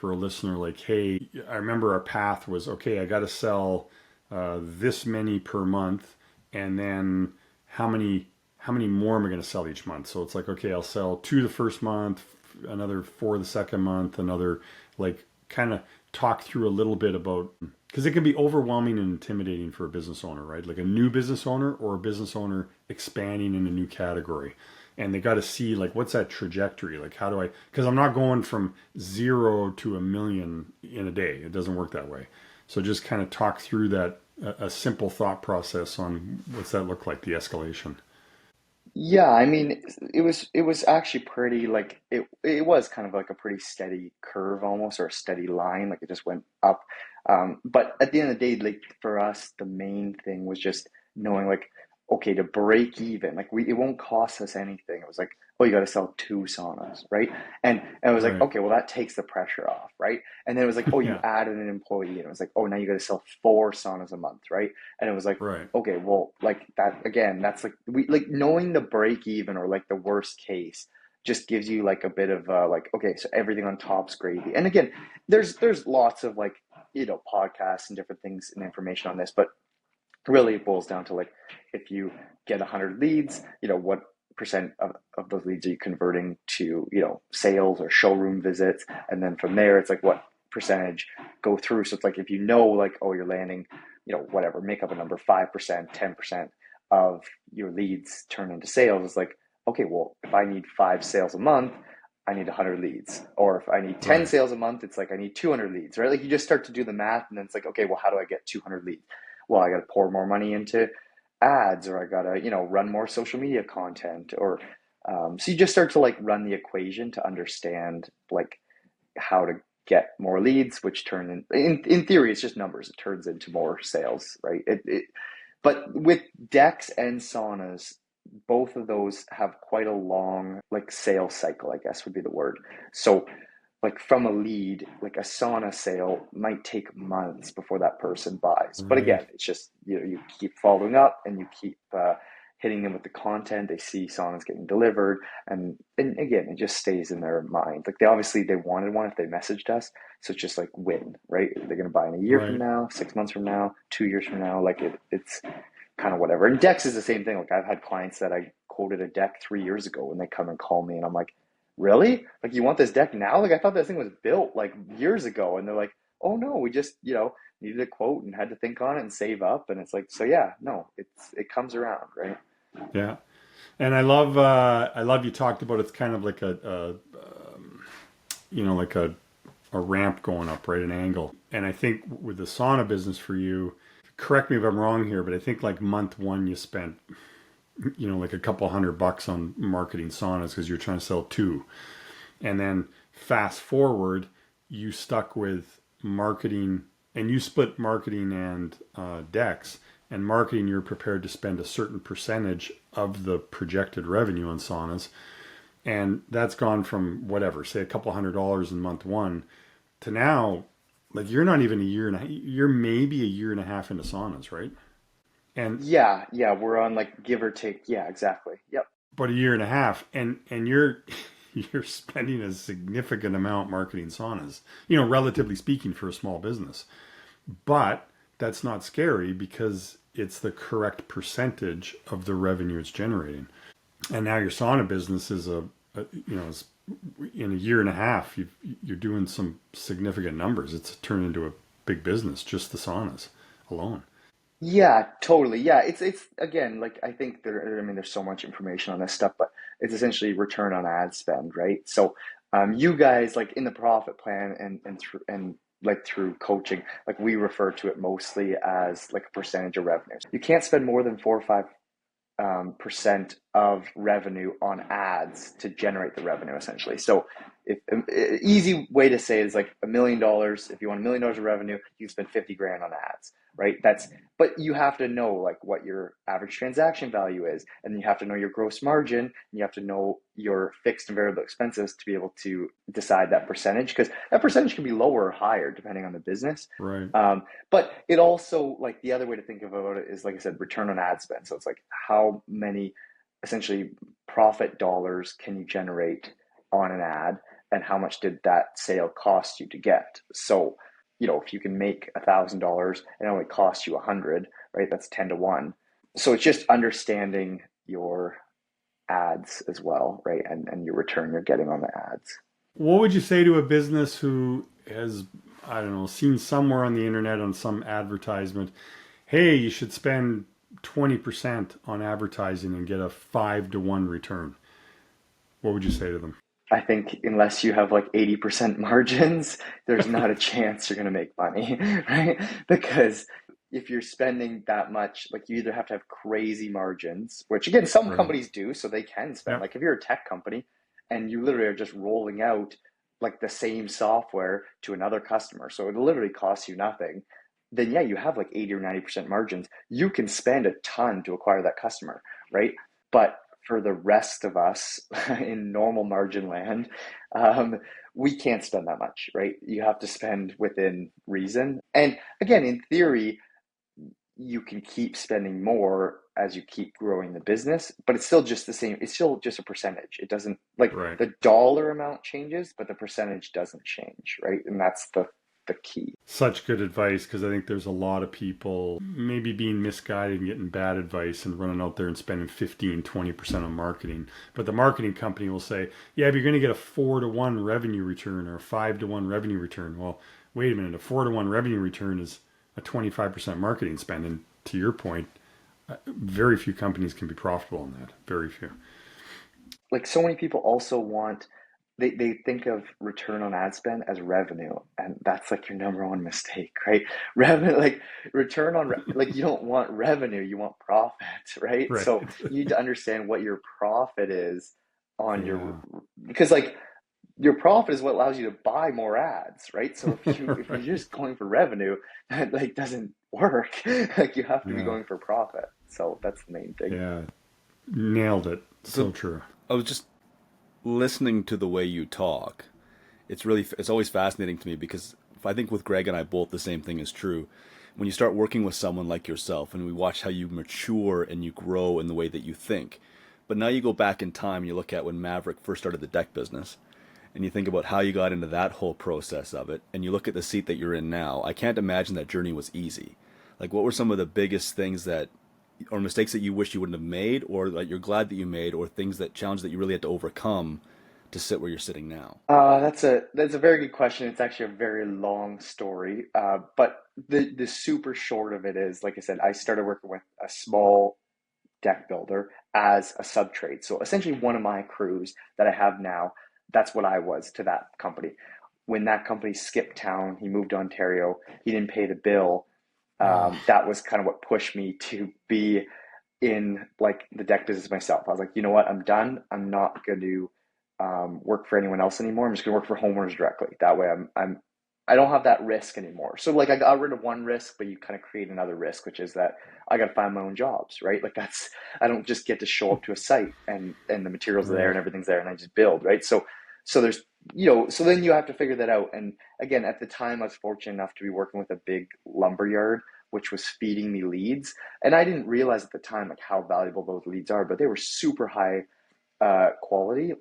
Speaker 3: for a listener like, hey, I remember our path was, okay, I got to sell this many per month, and then how many more am I going to sell each month? So it's like, okay, I'll sell 2 the first month, another 4 the second month, another, like, kind of talk through a little bit about, because it can be overwhelming and intimidating for a business owner, right? Like a new business owner or a business owner expanding in a new category. And they got to see, like, what's that trajectory? Like, how do I, because I'm not going from 0 to 1 million in a day. It doesn't work that way. So just kind of talk through that, a simple thought process on what's that look like, the escalation.
Speaker 4: yeah, I mean, it was actually pretty like it was kind of like a pretty steady curve almost or a steady line, like it just went up. But at the end of the day, like for us, the main thing was just knowing like, okay, to break even, like it won't cost us anything. It was like, oh, you got to sell 2 saunas, right? And it was like,
Speaker 3: Right.
Speaker 4: okay, well that takes the pressure off, right? And then it was like, oh, you
Speaker 3: Yeah.
Speaker 4: added an employee, and it was like, oh, now you got to sell 4 saunas a month, right? And it was like,
Speaker 3: Right.
Speaker 4: okay, well, like that again, that's like we like knowing the break even or like the worst case just gives you like a bit of like, okay, so everything on top's gravy. And again, there's lots of like, podcasts and different things and information on this, but really it boils down to like, if you get 100 leads, what percent of those leads are you converting to, sales or showroom visits? And then from there, it's like, what percentage go through? So it's like, if like, oh, you're landing, whatever, make up a number, 5%, 10% of your leads turn into sales. It's like, okay, well, if I need 5 sales a month, I need 100 leads. Or if I need 10
Speaker 3: Right.
Speaker 4: sales a month, it's like I need 200 leads, right? Like you just start to do the math, and then it's like, okay, well, how do I get 200 leads? Well, I got to pour more money into ads, or I got to, run more social media content, or so you just start to like run the equation to understand like how to get more leads, which in theory, it's just numbers. It turns into more sales, right? But with decks and saunas, both of those have quite a long like sales cycle, I guess would be the word. So like from a lead, like a sauna sale might take months before that person buys. But
Speaker 3: Right.
Speaker 4: again, it's just, you keep following up, and you keep hitting them with the content. They see saunas getting delivered, and again, it just stays in their mind. Like they wanted one if they messaged us. So it's just like win, right? They're going to buy in a year from
Speaker 3: Right.
Speaker 4: now, 6 months from now, 2 years from now. Like it's kind of whatever. And decks is the same thing. Like I've had clients that I quoted a deck 3 years ago, and they come and call me, and I'm like, really? Like you want this deck now? Like I thought this thing was built like years ago. And they're like, oh no, we just, needed a quote and had to think on it and save up. And it's like, so yeah, no, it comes around, right?
Speaker 3: Yeah. And I love you talked about it's kind of like like a ramp going up, right? An angle. And I think with the sauna business for you, correct me if I'm wrong here, but I think like month one you spent, like a couple $100 on marketing saunas because you're trying to sell 2. And then fast forward, you stuck with marketing and you split marketing and decks. And marketing, you're prepared to spend a certain percentage of the projected revenue on saunas. And that's gone from whatever, say a couple $100 in month one to now, like you're not even a year and a half, you're maybe a year and a half into saunas, right? And
Speaker 4: Yeah, we're on like give or take. Yeah, exactly. Yep.
Speaker 3: but a year and a half, and you're you're spending a significant amount marketing saunas, relatively speaking for a small business. But that's not scary because it's the correct percentage of the revenue it's generating. And now your sauna business is is in a year and a half, you're doing some significant numbers. It's turned into a big business, just the saunas alone.
Speaker 4: Yeah, totally. Yeah, it's again like I think there. I mean, there's so much information on this stuff, but it's essentially return on ad spend, right? So, you guys like in the profit plan and like through coaching, like we refer to it mostly as like a percentage of revenue. You can't spend more than 4 or 5% of revenue on ads to generate the revenue essentially. So if easy way to say it is like $1 million, if you want $1 million of revenue, you spend 50 grand on ads, right? But you have to know like what your average transaction value is, and you have to know your gross margin, and you have to know your fixed and variable expenses to be able to decide that percentage, because that percentage can be lower or higher depending on the business.
Speaker 3: Right.
Speaker 4: But it also, like the other way to think about it is, like I said, return on ad spend. So it's like how many essentially profit dollars can you generate on an ad, and how much did that sale cost you to get? So, if you can make $1,000 and it only costs you 100, right? That's 10 to 1. So it's just understanding your ads as well, right? And your return you're getting on the ads.
Speaker 3: What would you say to a business who has, I don't know, seen somewhere on the internet on some advertisement, hey, you should spend 20% on advertising and get a 5 to 1 return? What would you say to them?
Speaker 4: I think unless you have like 80% margins, there's not a chance you're going to make money, right? Because if you're spending that much, like you either have to have crazy margins, which again, some
Speaker 3: Right.
Speaker 4: companies do, so they can spend.
Speaker 3: Yeah.
Speaker 4: Like if you're a tech company and you literally are just rolling out like the same software to another customer, so it literally costs you nothing, then yeah, you have like 80 or 90% margins. You can spend a ton to acquire that customer, right? But for the rest of us in normal margin land, we can't spend that much, right? You have to spend within reason. And again, in theory, you can keep spending more as you keep growing the business, but it's still just the same. It's still just a percentage. It doesn't, like,
Speaker 3: Right.
Speaker 4: the dollar amount changes, but the percentage doesn't change, right? And that's the key.
Speaker 3: Such good advice, because I think there's a lot of people maybe being misguided and getting bad advice and running out there and spending 15-20% on marketing. But the marketing company will say, yeah, but you're going to get a 4-to-1 revenue return or a 5-to-1 revenue return. Well, wait a minute, a 4-to-1 revenue return is a 25% marketing spend. And to your point, very few companies can be profitable on that. Very few.
Speaker 4: Like, so many people also want, they think of return on ad spend as revenue, and that's like your number one mistake, right? Revenue, like like, you don't want revenue, you want profit, right?
Speaker 3: Right.
Speaker 4: So you need to understand what your profit is on your,
Speaker 3: Yeah.
Speaker 4: because like your profit is what allows you to buy more ads, right? So if you're
Speaker 3: Right.
Speaker 4: just going for revenue, that like doesn't work. Like, you have to be
Speaker 3: Yeah.
Speaker 4: going for profit. So that's the main thing.
Speaker 3: Yeah. Nailed it. So
Speaker 1: So
Speaker 3: true.
Speaker 1: I was just listening to the way you talk. It's always fascinating to me because I think with Greg and I both the same thing is true. When you start working with someone like yourself and we watch how you mature and you grow in the way that you think. But now you go back in time and you look at when Maverick first started the deck business and you think about how you got into that whole process of it and you look at the seat that you're in now. I can't imagine that journey was easy. Like, what were some of the biggest things that or mistakes that you wish you wouldn't have made, or that you're glad that you made, or things that challenge that you really had to overcome to sit where you're sitting now?
Speaker 4: That's a very good question. It's actually a very long story, but the super short of it is, like I said, I started working with a small deck builder as a sub trade. So essentially, one of my crews that I have now, that's what I was to that company. When that company skipped town, he moved to Ontario. He didn't pay the bill.
Speaker 3: Oh,
Speaker 4: That was kind of what pushed me to be in like the deck business myself. I was like, you know what, I'm done. I'm not going to work for anyone else anymore. I'm just going to work for homeowners directly. That way, I don't have that risk anymore. So like, I got rid of one risk, but you kind of create another risk, which is that I got to find my own jobs, right? Like, that's, I don't just get to show up to a site and the materials are there
Speaker 3: right.
Speaker 4: and everything's there and I just build, right? So there's, so then you have to figure that out. And again, at the time, I was fortunate enough to be working with a big lumber yard, which was feeding me leads. And I didn't realize at the time like how valuable those leads are, but they were super high quality.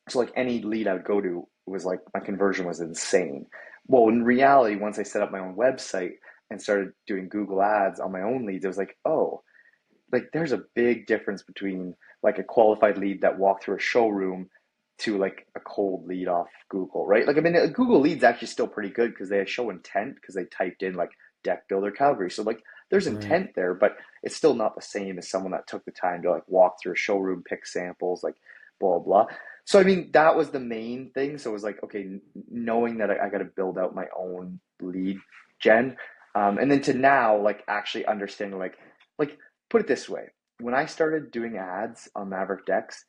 Speaker 4: So like any lead I would go to was like, my conversion was insane. Well, in reality, once I set up my own website and started doing Google ads on my own leads, it was like, oh, like there's a big difference between like a qualified lead that walked through a showroom to like a cold lead off Google, right? Like, I mean, a Google lead's actually still pretty good because they show intent because they typed in like deck builder Calgary. So like there's
Speaker 3: Right.
Speaker 4: intent there, but it's still not the same as someone that took the time to like walk through a showroom, pick samples, like blah, blah. So, I mean, that was the main thing. So it was like, okay, knowing that I got to build out my own lead gen. And then to now, like actually understanding, like, put it this way. When I started doing ads on Maverick Decks,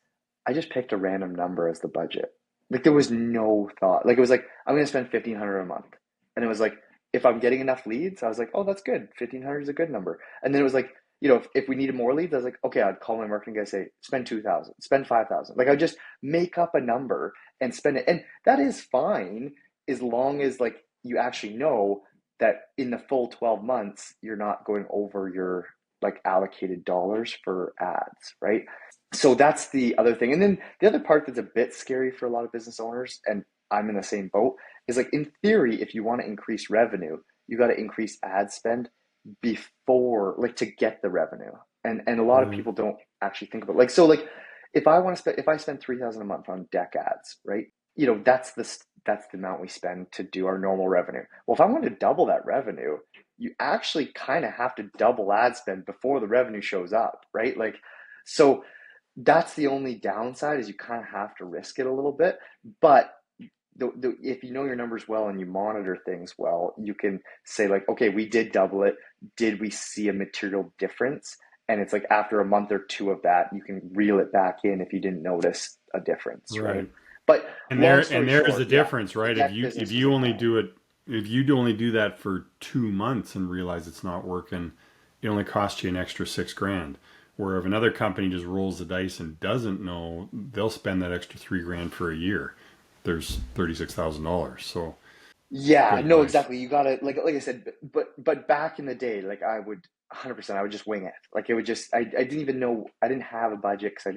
Speaker 4: I just picked a random number as the budget. Like, there was no thought. Like, it was like, I'm going to spend 1,500 a month. And it was like, if I'm getting enough leads, I was like, oh, that's good. 1,500 is a good number. And then it was like, if we needed more leads, I was like, okay, I'd call my marketing guy, say, spend 2,000, spend 5,000. Like, I'd just make up a number and spend it. And that is fine as long as like you actually know that in the full 12 months, you're not going over your like allocated dollars for ads, right? So that's the other thing. And then the other part that's a bit scary for a lot of business owners, and I'm in the same boat, is like, in theory, if you want to increase revenue, you got to increase ad spend before, like, to get the revenue. And a lot of
Speaker 3: Right.
Speaker 4: people don't actually think about, like, so like, if I spend 3,000 a month on deck ads, right? That's the amount we spend to do our normal revenue. Well, if I want to double that revenue, you actually kind of have to double ad spend before the revenue shows up, right? Like, so that's the only downside, is you kind of have to risk it a little bit. But if you know your numbers well and you monitor things well, you can say like, okay, we did double it. Did we see a material difference? And it's like after a month or two of that, you can reel it back in if you didn't notice a difference, right?
Speaker 3: Right.
Speaker 4: But long story
Speaker 3: there is a
Speaker 4: short, yeah,
Speaker 3: difference,
Speaker 4: the
Speaker 3: right?
Speaker 4: deck
Speaker 3: If
Speaker 4: business was
Speaker 3: you
Speaker 4: a
Speaker 3: only
Speaker 4: pain.
Speaker 3: do it, if you only do that for 2 months and realize it's not working, it only costs you an extra 6 grand. Where if another company just rolls the dice and doesn't know, they'll spend that extra 3 grand for a year. There's $36,000. So
Speaker 4: Yeah,
Speaker 3: good
Speaker 4: no,
Speaker 3: advice.
Speaker 4: exactly. You gotta like I said, but back in the day, like I would 100%, I would just wing it. Like it would just, I didn't even know, I didn't have a budget because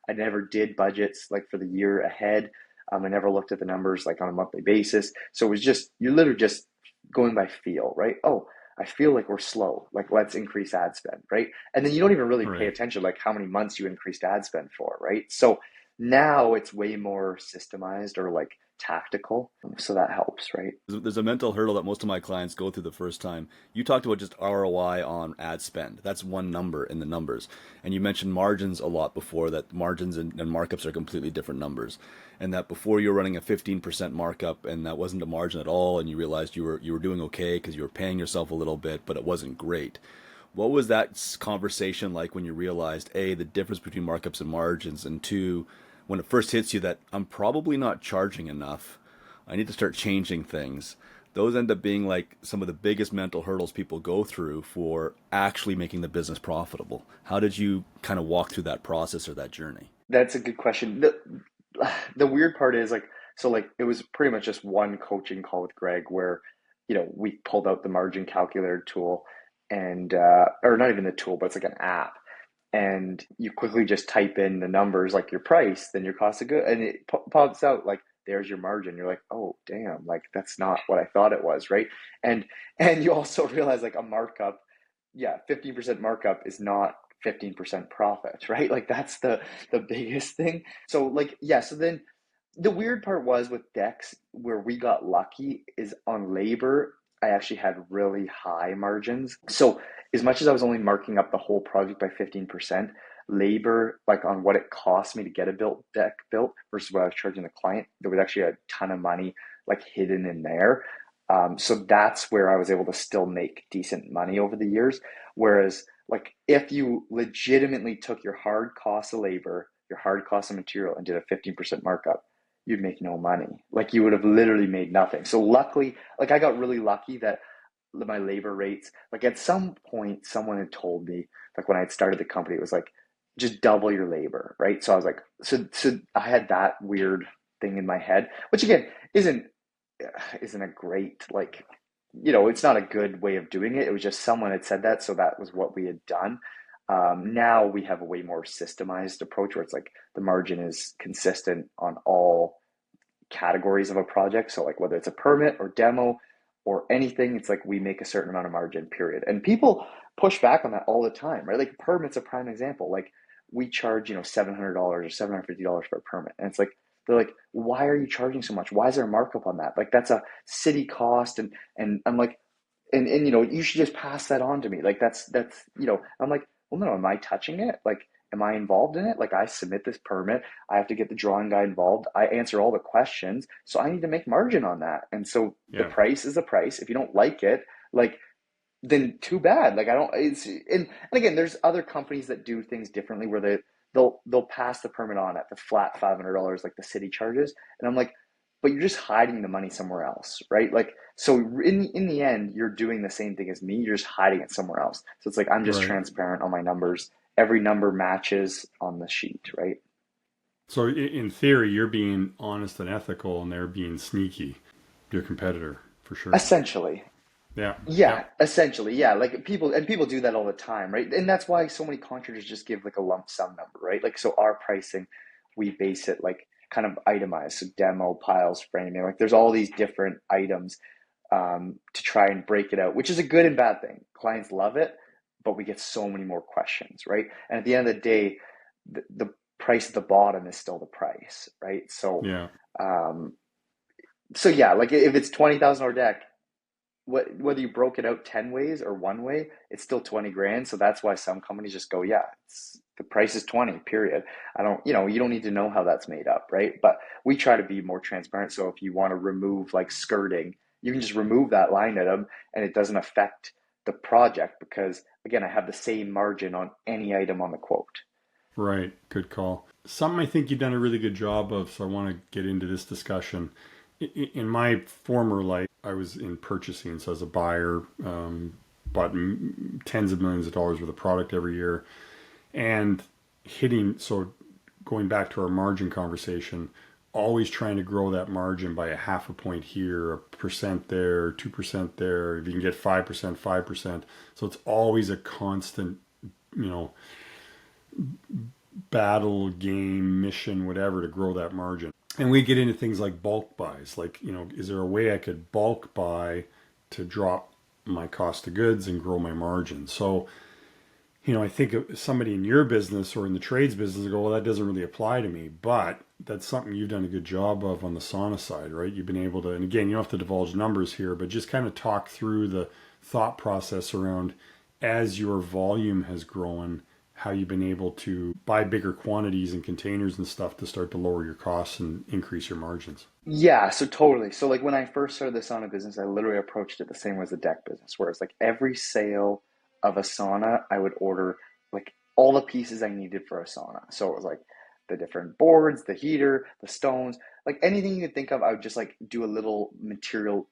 Speaker 4: I never did budgets like for the year ahead. I never looked at the numbers like on a monthly basis. So it was just, you're literally just going by feel, right? Oh, I feel like we're slow. Like let's increase ad spend, right? And then you don't even really pay
Speaker 3: Right.
Speaker 4: attention like how many months you increased ad spend for, right? So now it's way more systemized or like tactical. So that helps, right?
Speaker 1: There's a mental hurdle that most of my clients go through the first time. You talked about just ROI on ad spend. That's one number in the numbers. And you mentioned margins a lot before, that margins and markups are completely different numbers. And that before you were running a 15% markup and that wasn't a margin at all, and you realized you were doing okay because you were paying yourself a little bit, but it wasn't great. What was that conversation like when you realized, A, the difference between markups and margins, and two, when it first hits you that I'm probably not charging enough, I need to start changing things? Those end up being like some of the biggest mental hurdles people go through for actually making the business profitable. How did you kind of walk through that process or that journey?
Speaker 4: That's a good question. The weird part is like, so like it was pretty much just one coaching call with Greg where, we pulled out the margin calculator tool and or not even the tool, but it's like an app. And you quickly just type in the numbers like your price, then your cost of good, and it pops out like there's your margin. You're like, oh damn, like that's not what I thought it was, right? And and you also realize like a markup, yeah, 15% markup is not 15% profit, right? Like that's the biggest thing. So like yeah, so then the weird part was with decks where we got lucky is on labor. I actually had really high margins. So as much as I was only marking up the whole project by 15%, labor, like on what it cost me to get a built deck built versus what I was charging the client, there was actually a ton of money like hidden in there. So that's where I was able to still make decent money over the years. Whereas, like, if you legitimately took your hard cost of labor, your hard cost of material, and did a 15% markup, you'd make no money. Like, you would have literally made nothing. So, luckily, like, I got really lucky that my labor rates, like, at some point, someone had told me, like, when I had started the company, it was like, just double your labor, right? So I was like, so I had that weird thing in my head, which again isn't a great like it's not a good way of doing it. It was just someone had said that, so that was what we had done. Now we have a way more systemized approach where it's like the margin is consistent on all categories of a project. So like whether it's a permit or demo or anything, it's like we make a certain amount of margin, period. And people push back on that all the time, right? Like permits a prime example. Like we charge, $700 or $750 for a permit. And it's like they're like, why are you charging so much? Why is there a markup on that? Like that's a city cost. And I'm like, and you should just pass that on to me. Like that's I'm like, well, no, am I touching it? Like, am I involved in it? Like I submit this permit, I have to get the drawing guy involved, I answer all the questions, so I need to make margin on that. And so the
Speaker 3: Yeah.
Speaker 4: price is the price. If you don't like it, like then too bad. Like I don't and again, there's other companies that do things differently where they'll pass the permit on at the flat $500 like the city charges. And I'm like, but you're just hiding the money somewhere else, right? Like so in the end, you're doing the same thing as me. You're just hiding it somewhere else. So it's like I'm just
Speaker 3: Right.
Speaker 4: transparent on my numbers. Every number matches on the sheet, right?
Speaker 3: So in theory, you're being honest and ethical, and they're being sneaky. Your competitor, for sure.
Speaker 4: Essentially.
Speaker 3: Yeah. Yeah.
Speaker 4: Yeah, essentially, yeah. Like people do that all the time, right? And that's why so many contractors just give like a lump sum number, right? Like so our pricing, we base it like kind of itemized. So demo, piles, framing, like there's all these different items to try and break it out, which is a good and bad thing. Clients love it, but we get so many more questions, right? And at the end of the day, the price at the bottom is still the price, right?
Speaker 3: Yeah.
Speaker 4: Um, so yeah, like if it's $20,000 deck, whether you broke it out 10 ways or one way, it's still 20 grand. So that's why some companies just go, yeah, the price is 20, period. I don't, you don't need to know how that's made up, right? But we try to be more transparent. So if you want to remove like skirting, you can just remove that line item and it doesn't affect the project because again, I have the same margin on any item on the quote.
Speaker 3: Right. Good call. something I think you've done a really good job of, so I want to get into this discussion. In my former life, I was in purchasing, so as a buyer, bought tens of millions of dollars worth of product every year, and so going back to our margin conversation, always trying to grow that margin by a half a point here, a percent there, 2% there. If you can get 5%, 5%. So it's always a constant, you know, battle, game, mission, whatever to grow that margin. And we get into things like bulk buys. Like, you know, is there a way I could bulk buy to drop my cost of goods and grow my margin? So, you know, I think of somebody in your business or in the trades business go, well, that doesn't really apply to me. But that's something you've done a good job of on the sauna side, right? You've been able to, and again, you don't have to divulge numbers here, but just kind of talk through the thought process around as your volume has grown, how you've been able to buy bigger quantities and containers and stuff to start to lower your costs and increase your margins.
Speaker 4: Yeah, so totally. So like when I first started the sauna business, I literally approached it the same way as the deck business, where it's like every sale of a sauna, I would order like all the pieces I needed for a sauna. So it was like the different boards, the heater, the stones, like anything you could think of, I would just like do a little material,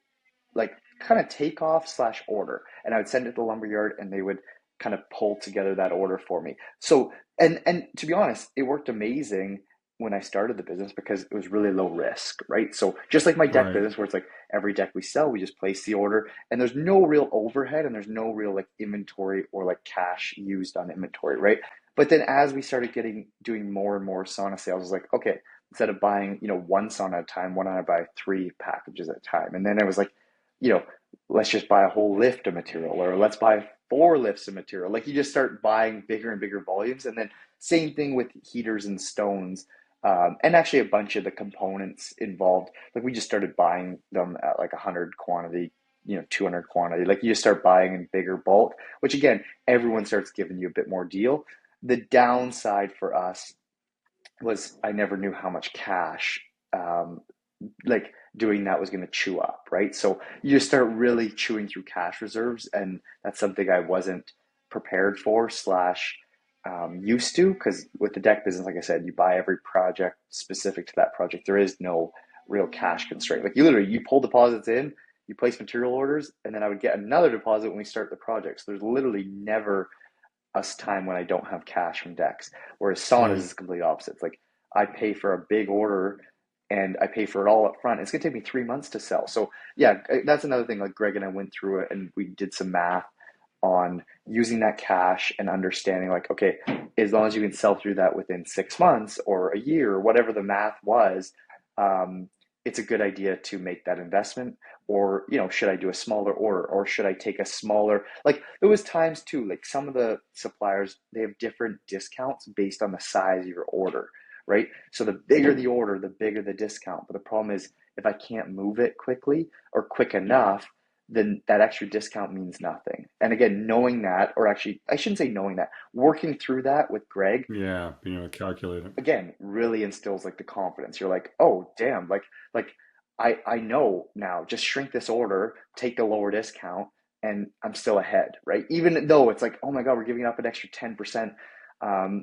Speaker 4: like kind of takeoff slash order. And I would send it to the lumber yard and they would kind of pull together that order for me. So, and to be honest, it worked amazing when I started the business because it was really low risk, right? So just like my deck
Speaker 3: Right.
Speaker 4: business where it's like every deck we sell, we just place the order and there's no real overhead and there's no real like inventory or like cash used on inventory, right? But then as we started doing more and more sauna sales, I was like, okay, instead of buying, one sauna at a time, why don't I buy 3 packages at a time? And then I was like, you know, let's just buy a whole lift of material or let's buy 4 lifts of material. Like you just start buying bigger and bigger volumes. And then same thing with heaters and stones. And actually a bunch of the components involved, like we just started buying them at like 100 quantity, 200 quantity. Like you just start buying in bigger bulk, which again, everyone starts giving you a bit more deal. The downside for us was I never knew how much cash like doing that was going to chew up, right? So you just start really chewing through cash reserves, and that's something I wasn't prepared for slash used to, because with the deck business, like I said, you buy every project specific to that project. There is no real cash constraint. Like you pull deposits in, you place material orders, and then I would get another deposit when we start the project. So there's literally never a time when I don't have cash from decks. Whereas saunas
Speaker 3: Right.
Speaker 4: is complete opposite. It's like I pay for a big order and I pay for it all up front. It's gonna take me 3 months to sell. So yeah, that's another thing. Like Greg and I went through it and we did some math on using that cash and understanding like, okay, as long as you can sell through that within 6 months or a year or whatever the math was, it's a good idea to make that investment. Or should I do a smaller order, or should I take a smaller, like there was times too, like some of the suppliers, they have different discounts based on the size of your order, right? So the bigger the order, the bigger the discount. But the problem is if I can't move it quickly or quick enough, then that extra discount means nothing. And again, knowing that, or actually, I shouldn't say knowing that, working through that with Greg,
Speaker 3: Yeah. Being able to calculate it.
Speaker 4: again, really instills like the confidence. You're like, oh, damn, like I know now, just shrink this order, take the lower discount, and I'm still ahead, right? Even though it's like, oh my God, we're giving up an extra 10%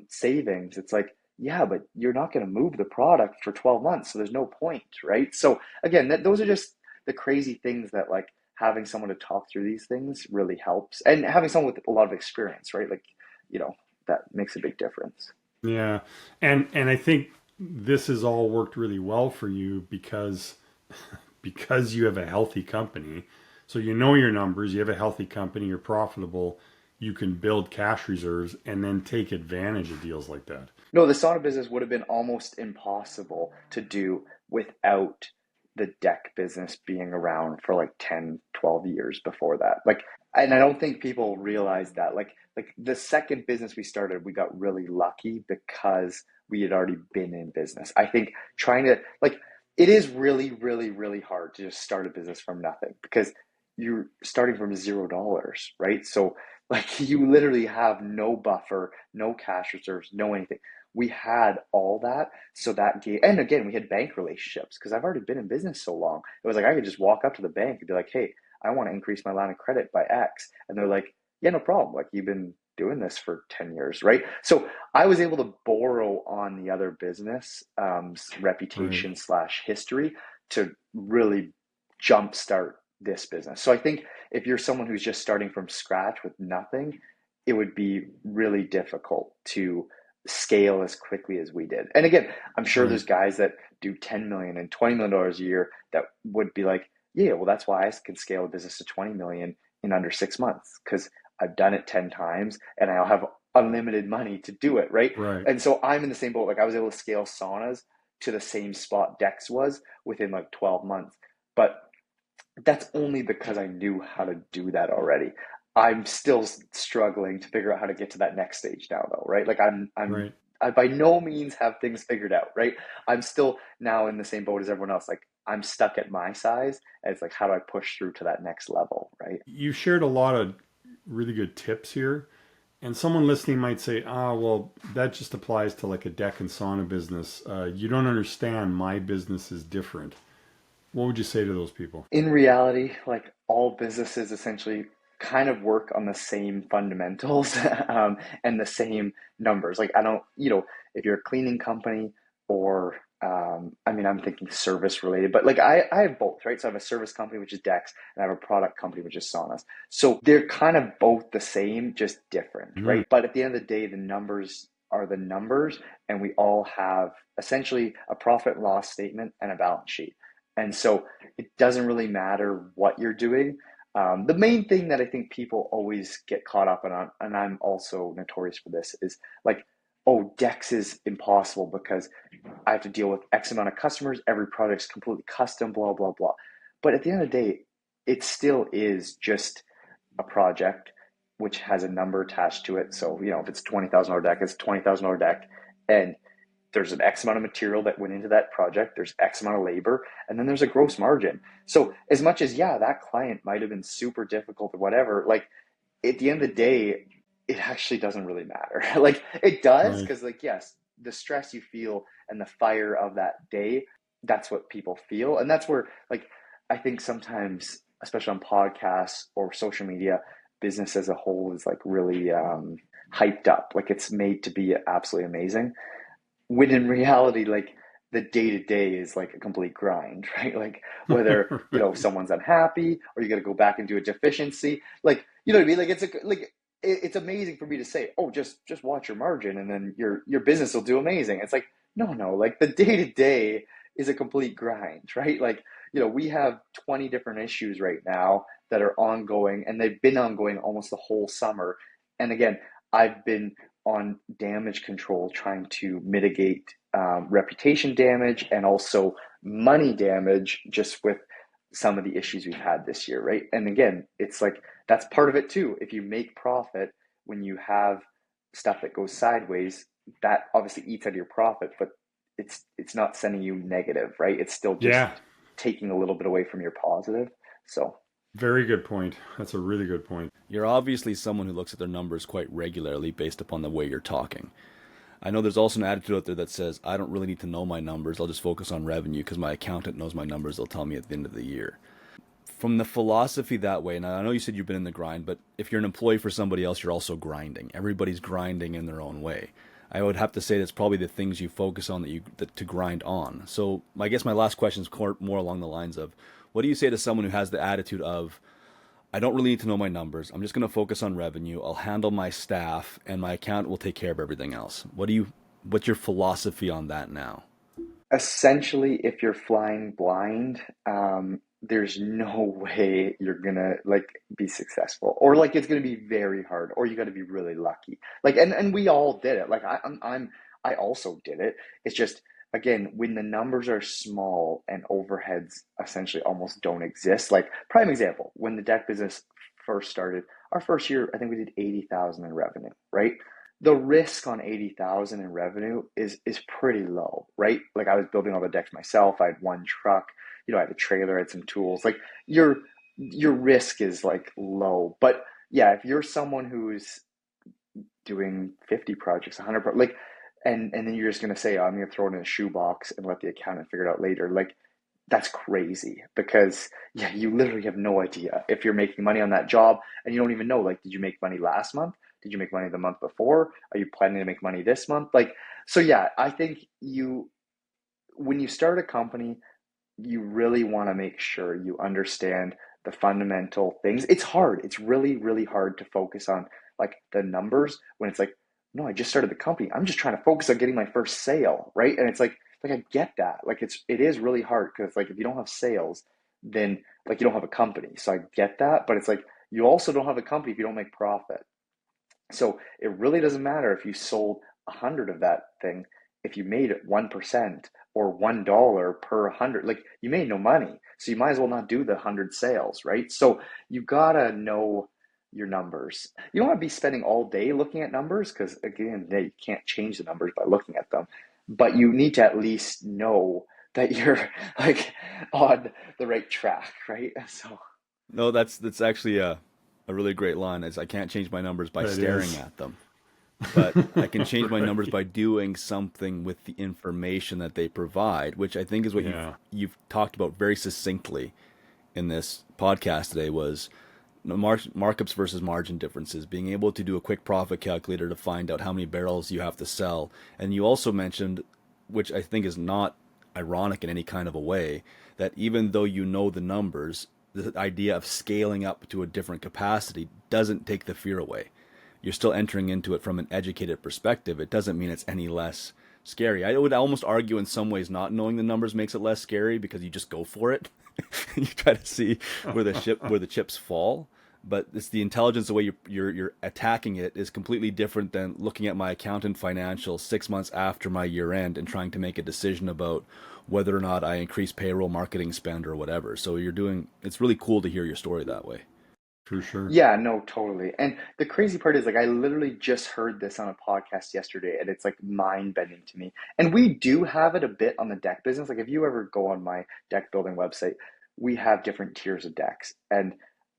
Speaker 4: savings. It's like, yeah, but you're not going to move the product for 12 months. So there's no point, right? So again, those are just the crazy things that like having someone to talk through these things really helps, and having someone with a lot of experience, right? Like, you know, that makes a big difference.
Speaker 3: Yeah. And I think this has all worked really well for you because you have a healthy company. So you know your numbers, you have a healthy company, you're profitable, you can build cash reserves and then take advantage of deals like that.
Speaker 4: No, the sauna business would have been almost impossible to do without the deck business being around for like 10, 12 years before that. Like, and I don't think people realize that. Like the second business we started, we got really lucky because we had already been in business. I think trying to like it is really, really, really hard to just start a business from nothing because you're starting from $0, right? So like you literally have no buffer, no cash reserves, no anything. We had all that. So that gave, and again, we had bank relationships because I've already been in business so long. It was like I could just walk up to the bank and be like, hey, I want to increase my line of credit by X. And they're like, yeah, no problem. Like you've been doing this for 10 years, right? So I was able to borrow on the other business reputation slash history to really jumpstart this business. So I think if you're someone who's just starting from scratch with nothing, it would be really difficult to scale as quickly as we did. And again, I'm sure there's guys that do 10 million and 20 million dollars a year that would be like, yeah, well, that's why I can scale a business to 20 million in under 6 months, because I've done it 10 times and I'll have unlimited money to do it, right? And so I'm in the same boat. Like, I was able to scale saunas to the same spot Dex was within like 12 months. But that's only because I knew how to do that already. I'm still struggling to figure out how to get to that next stage now, though, right? Like I by no means have things figured out, right? I'm still now in the same boat as everyone else. Like, I'm stuck at my size, and it's like, how do I push through to that next level, right?
Speaker 3: You shared a lot of really good tips here. And someone listening might say, well, that just applies to like a deck and sauna business. You don't understand. My business is different. What would you say to those people?
Speaker 4: In reality, like, all businesses essentially kind of work on the same fundamentals and the same numbers. Like, I don't, if you're a cleaning company or, I'm thinking service related, but like I have both, right? So I have a service company, which is Dex, and I have a product company, which is Saunas. So they're kind of both the same, just different, right? But at the end of the day, the numbers are the numbers, and we all have essentially a profit and loss statement and a balance sheet. And so it doesn't really matter what you're doing. The main thing that I think people always get caught up on, and I'm also notorious for this, is like, oh, Dex is impossible because I have to deal with X amount of customers. Every project's completely custom, blah, blah, blah. But at the end of the day, it still is just a project which has a number attached to it. So, if it's $20,000 deck, it's $20,000 deck. And there's an X amount of material that went into that project. There's X amount of labor, and then there's a gross margin. So as much as, that client might have been super difficult or whatever, like, at the end of the day, it actually doesn't really matter. Like, it does, because like, yes, the stress you feel and the fire of that day, that's what people feel. And that's where, like, I think sometimes, especially on podcasts or social media, business as a whole is like really hyped up. Like, it's made to be absolutely amazing. When in reality, like, the day-to-day is like a complete grind, right? Like, whether, someone's unhappy or you got to go back and do a deficiency, like, you know what I mean? Like, it's amazing for me to say, oh, just watch your margin and then your business will do amazing. It's like, no, like, the day-to-day is a complete grind, right? Like, we have 20 different issues right now that are ongoing, and they've been ongoing almost the whole summer. And again, I've been on damage control, trying to mitigate reputation damage and also money damage, just with some of the issues we've had this year, right? And again, it's like, that's part of it too. If you make profit when you have stuff that goes sideways, that obviously eats out of your profit, but it's not sending you negative, right? It's still just taking a little bit away from your positive. So
Speaker 3: very good point. That's a really good point.
Speaker 1: You're obviously someone who looks at their numbers quite regularly based upon the way you're talking. I know there's also an attitude out there that says, I don't really need to know my numbers. I'll just focus on revenue because my accountant knows my numbers. They'll tell me at the end of the year. From the philosophy that way, and I know you said you've been in the grind, but if you're an employee for somebody else, you're also grinding. Everybody's grinding in their own way. I would have to say that's probably the things you focus on that to grind on. So I guess my last question is more along the lines of, what do you say to someone who has the attitude of, I don't really need to know my numbers. I'm just going to focus on revenue. I'll handle my staff, and my accountant will take care of everything else. What's your philosophy on that now?
Speaker 4: Essentially, if you're flying blind, there's no way you're gonna like be successful, or like it's gonna be very hard, or you got to be really lucky. Like, and we all did it. Like, I also did it. It's just, again, when the numbers are small and overheads essentially almost don't exist. Like, prime example, when the deck business first started, our first year, I think we did 80,000 in revenue, right? The risk on 80,000 in revenue is pretty low, right? Like, I was building all the decks myself. I had one truck, I had a trailer, I had some tools. Like, your risk is like low. But yeah, if you're someone who's doing 50 projects, 100 like, and then you're just gonna say, oh, I'm gonna throw it in a shoebox and let the accountant figure it out later, like, that's crazy, because you literally have no idea if you're making money on that job, and you don't even know, like, did you make money last month? Did you make money the month before? Are you planning to make money this month? Like, so yeah, I think when you start a company, you really want to make sure you understand the fundamental things. It's hard. It's really, really hard to focus on like the numbers when it's like, no, I just started the company. I'm just trying to focus on getting my first sale, right? And it's like I get that. Like it is really hard because like if you don't have sales, then like you don't have a company. So I get that, but it's like you also don't have a company if you don't make profit. So it really doesn't matter if you sold 100 of that thing, if you made it 1% or $1 per 100, like you made no money. So you might as well not do the 100 sales, right? So you gotta know your numbers. You don't want to be spending all day looking at numbers because again, you can't change the numbers by looking at them. But you need to at least know that you're like on the right track, right? So
Speaker 1: No, that's actually a really great line. Is I can't change my numbers by
Speaker 3: That
Speaker 1: staring
Speaker 3: is.
Speaker 1: at them, but I can change my numbers
Speaker 3: Right.
Speaker 1: by doing something with the information that they provide, which I think is what
Speaker 3: Yeah.
Speaker 1: you've talked about very succinctly in this podcast today was markups versus margin differences, being able to do a quick profit calculator to find out how many barrels you have to sell. And you also mentioned, which I think is not ironic in any kind of a way, that even though you know the numbers, the idea of scaling up to a different capacity doesn't take the fear away. You're still entering into it from an educated perspective. It doesn't mean it's any less scary. I would almost argue in some ways not knowing the numbers makes it less scary because you just go for it. You try to see where the chips fall. But it's the intelligence, the way you're attacking it is completely different than looking at my accountant financials 6 months after my year end and trying to make a decision about whether or not I increase payroll, marketing spend, or whatever. So it's really cool to hear your story that way.
Speaker 3: For sure.
Speaker 4: yeah, no, totally. And the crazy part is like I literally just heard this on a podcast yesterday and it's like mind bending to me. And we do have it a bit on the deck business. Like if you ever go on my deck building website, we have different tiers of decks. And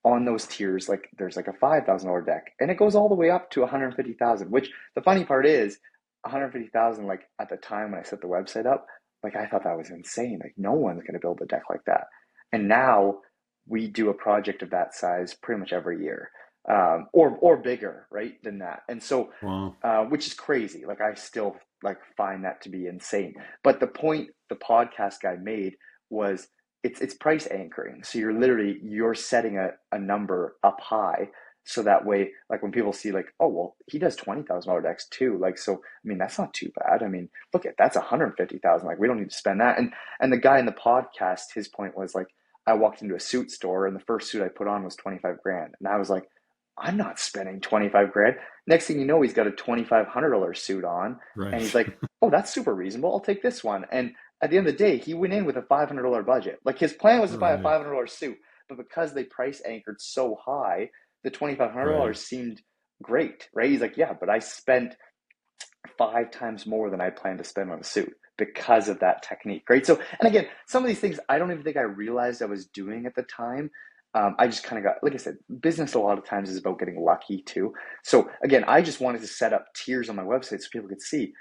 Speaker 4: on those tiers, like there's like a $5,000 deck and it goes all the way up to 150,000, which the funny part is 150,000, like at the time when I set the website up, like I thought that was insane. Like no one's going to build a deck like that. And now we do a project of that size pretty much every year, or bigger, right, than that. And so,
Speaker 3: Wow.
Speaker 4: which is crazy. Like I still like find that to be insane. But the point the podcast guy made was it's price anchoring. So you're setting a number up high. So that way, like when people see like, oh well, he does $20,000 decks too. Like so, I mean that's not too bad. I mean, look at that's 150,000. Like we don't need to spend that. And the guy in the podcast, his point was like, I walked into a suit store and the first suit I put on was 25 grand. And I was like, I'm not spending 25 grand. Next thing you know, he's got a $2,500 suit on and he's
Speaker 3: Right.
Speaker 4: like, oh, that's super reasonable. I'll take this one. And at the end of the day, he went in with a $500 budget. Like his plan was to buy a
Speaker 3: Right.
Speaker 4: $500 suit, but because they price anchored so high, the
Speaker 3: Right.
Speaker 4: $2,500 seemed great, right? He's like, yeah, but I spent 5 times more than I planned to spend on a suit because of that technique, right? So, and again, some of these things I don't even think I realized I was doing at the time. I just kind of got, like I said, business a lot of times is about getting lucky too. So again, I just wanted to set up tiers on my website so people could see,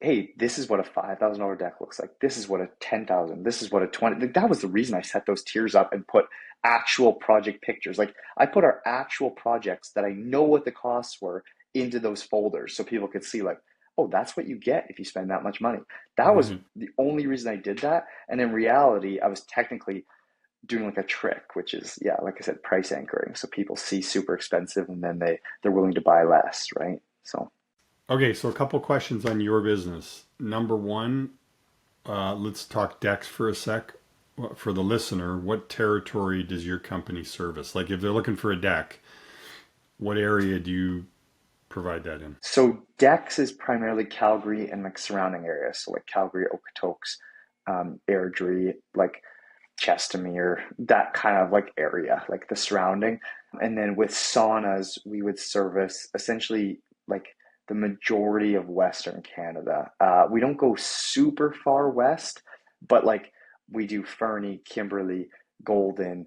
Speaker 4: hey, this is what a $5,000 deck looks like. This is what a 10,000. This is what a 20. Like, that was the reason I set those tiers up and put actual project pictures. Like I put our actual projects that I know what the costs were into those folders so people could see like, oh, that's what you get if you spend that much money. That was
Speaker 3: Right.
Speaker 4: the only reason I did that. And in reality, I was technically doing like a trick, which is, yeah, like I said, price anchoring. So people see super expensive and then they're willing to buy less, right? So
Speaker 3: Okay, so a couple questions on your business. Number one, let's talk decks for a sec. For the listener, what territory does your company service? Like if they're looking for a deck, what area do you provide that in?
Speaker 4: So Dex is primarily Calgary and like surrounding areas. So like Calgary, Okotoks, Airdrie, like Chestermere, that kind of like area, like the surrounding. And then with saunas, we would service essentially like the majority of Western Canada. We don't go super far west, but like we do Fernie, Kimberley, Golden,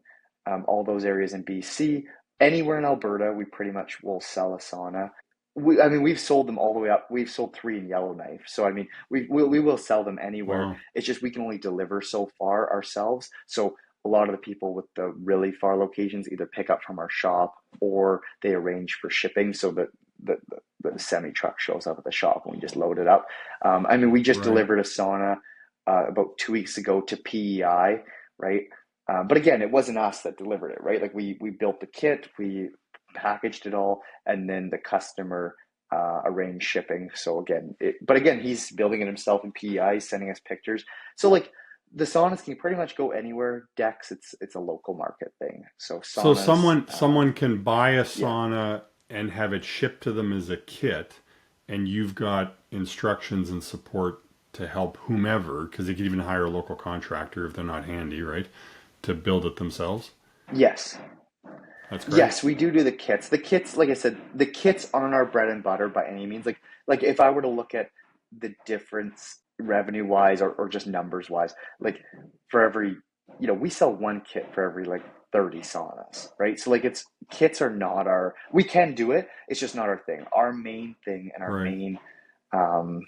Speaker 4: all those areas in BC. Anywhere in Alberta, we pretty much will sell a sauna. I mean, we've sold them all the way up. We've sold 3 in Yellowknife. So, I mean, we will sell them anywhere.
Speaker 3: Wow.
Speaker 4: It's just we can only deliver so far ourselves. So a lot of the people with the really far locations either pick up from our shop or they arrange for shipping so that the semi truck shows up at the shop and we just load it up. I mean, we just
Speaker 3: Right.
Speaker 4: delivered a sauna about 2 weeks ago to PEI, right? But again, it wasn't us that delivered it, right? Like we built the kit, we packaged it all, and then the customer arranged shipping. So again, he's building it himself in PEI, sending us pictures. So like the saunas can pretty much go anywhere. Decks, it's a local market thing. So
Speaker 3: So
Speaker 4: saunas,
Speaker 3: someone can buy a
Speaker 4: yeah.
Speaker 3: sauna and have it shipped to them as a kit, and you've got instructions and support to help whomever, because they could even hire a local contractor if they're not handy, right? To build it themselves.
Speaker 4: Yes.
Speaker 3: That's great.
Speaker 4: Yes, we do the kits. The kits, like I said, the kits aren't our bread and butter by any means. Like if I were to look at the difference revenue wise or just numbers wise, like for every, we sell one kit for every like 30 saunas, right? So like it's kits are not we can do it. It's just not our thing. Our main thing and our
Speaker 3: Right.
Speaker 4: main um,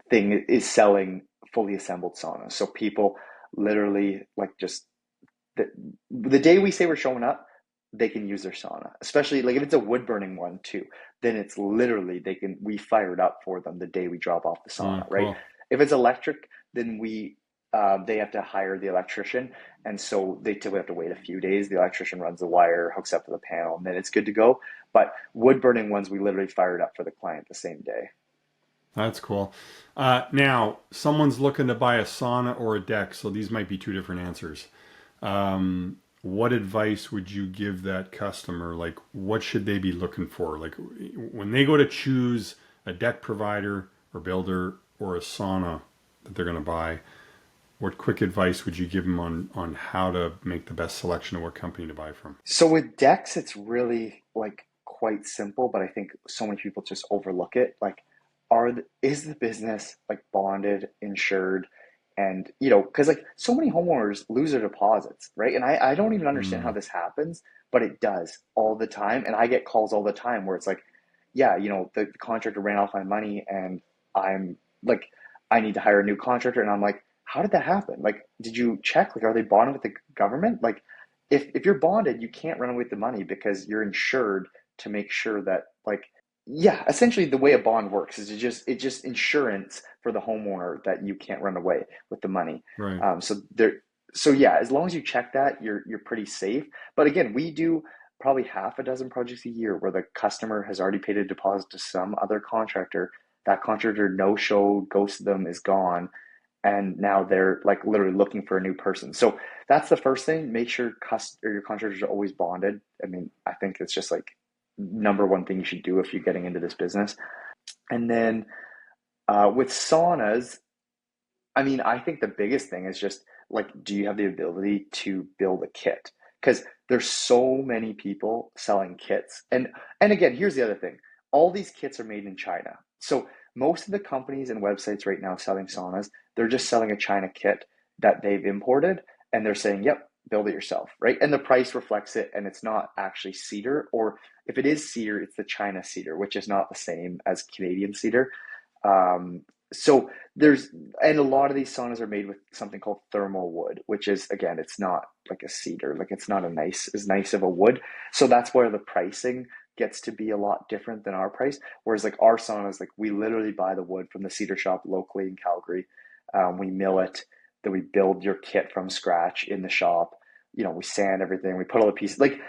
Speaker 4: thing is selling fully assembled saunas. So people literally like just the, the day we say we're showing up, they can use their sauna. Especially like if it's a wood burning one too, then it's literally we fire it up for them the day we drop off the sauna, right?
Speaker 3: Cool.
Speaker 4: If it's electric, then they have to hire the electrician, and so they typically have to wait a few days. The electrician runs the wire, hooks up to the panel, and then it's good to go. But wood burning ones, we literally fire it up for the client the same day.
Speaker 3: That's cool. Now, someone's looking to buy a sauna or a deck, so these might be two different answers. What advice would you give that customer? Like, what should they be looking for? Like, when they go to choose a deck provider or builder or a sauna that they're going to buy, what quick advice would you give them on how to make the best selection of what company to buy from?
Speaker 4: So with decks, it's really like quite simple, but I think so many people just overlook it. Like, is the business like bonded, insured, and because like so many homeowners lose their deposits, right? And I don't even understand how
Speaker 3: Mm,
Speaker 4: this happens, but it does all the time, and I get calls all the time where it's like, yeah, the contractor ran off my money, and I'm like, I need to hire a new contractor, and I'm like, how did that happen? Like, did you check? Like, are they bonded with the government? Like, if you're bonded, you can't run away with the money because you're insured to make sure that like yeah, essentially the way a bond works is it just insurance for the homeowner that you can't run away with the money.
Speaker 3: right.
Speaker 4: So yeah, as long as you check that, you're pretty safe. But again, we do probably half a dozen projects a year where the customer has already paid a deposit to some other contractor. That contractor no showed, ghosted them, is gone, and now they're like literally looking for a new person. So that's the first thing. Make sure your contractors are always bonded. I mean, I think it's just like number one thing you should do if you're getting into this business. And then with saunas, I mean, I think the biggest thing is just like, do you have the ability to build a kit? Because there's so many people selling kits. And again, here's the other thing. All these kits are made in China. So most of the companies and websites right now selling saunas, they're just selling a China kit that they've imported and they're saying, yep, build it yourself, right? And the price reflects it and it's not actually cedar, or if it is cedar, it's the China cedar, which is not the same as Canadian cedar. Um, so there's and a lot of these saunas are made with something called thermal wood, which is again, it's not like a cedar, like it's not as nice of a wood. So that's where the pricing gets to be a lot different than our price. Whereas like our saunas, like we literally buy the wood from the cedar shop locally in Calgary. We mill it, then we build your kit from scratch in the shop. We sand everything, we put all the pieces. Like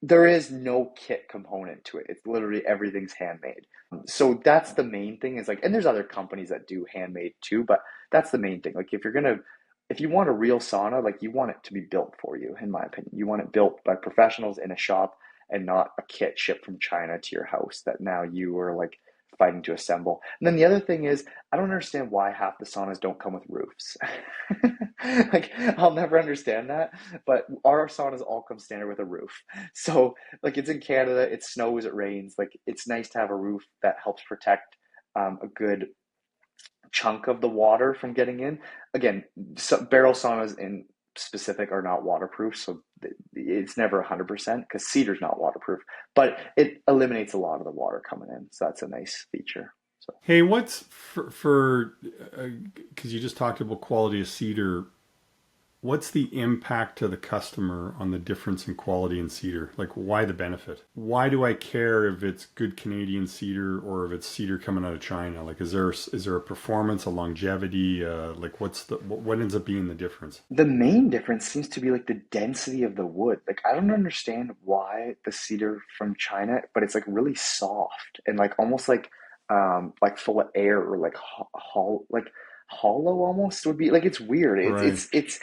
Speaker 4: there is no kit component to it. It's literally everything's handmade. So that's the main thing is like, and there's other companies that do handmade too, but that's the main thing. Like if you want a real sauna, like you want it to be built for you, in my opinion. You want it built by professionals in a shop and not a kit shipped from China to your house that now you are like fighting to assemble. And then the other thing is, I don't understand why half the saunas don't come with roofs. Like I'll never understand that, but our saunas all come standard with a roof. So like it's in Canada, it snows, it rains. Like it's nice to have a roof that helps protect a good chunk of the water from getting in. Again, barrel saunas in specific are not waterproof, so it's never 100% because cedar's not waterproof, but it eliminates a lot of the water coming in. So that's a nice feature. So
Speaker 3: Hey, what's for because you just talked about quality of cedar. What's the impact to the customer on the difference in quality in cedar? Like, why the benefit? Why do I care if it's good Canadian cedar or if it's cedar coming out of China? Like, is there a performance, a longevity? Like, what ends up being the difference?
Speaker 4: The main difference seems to be like the density of the wood. Like I don't understand why the cedar from China, but it's like really soft and like almost like full of air or like hollow almost would be like it's weird.
Speaker 3: Right.
Speaker 4: It's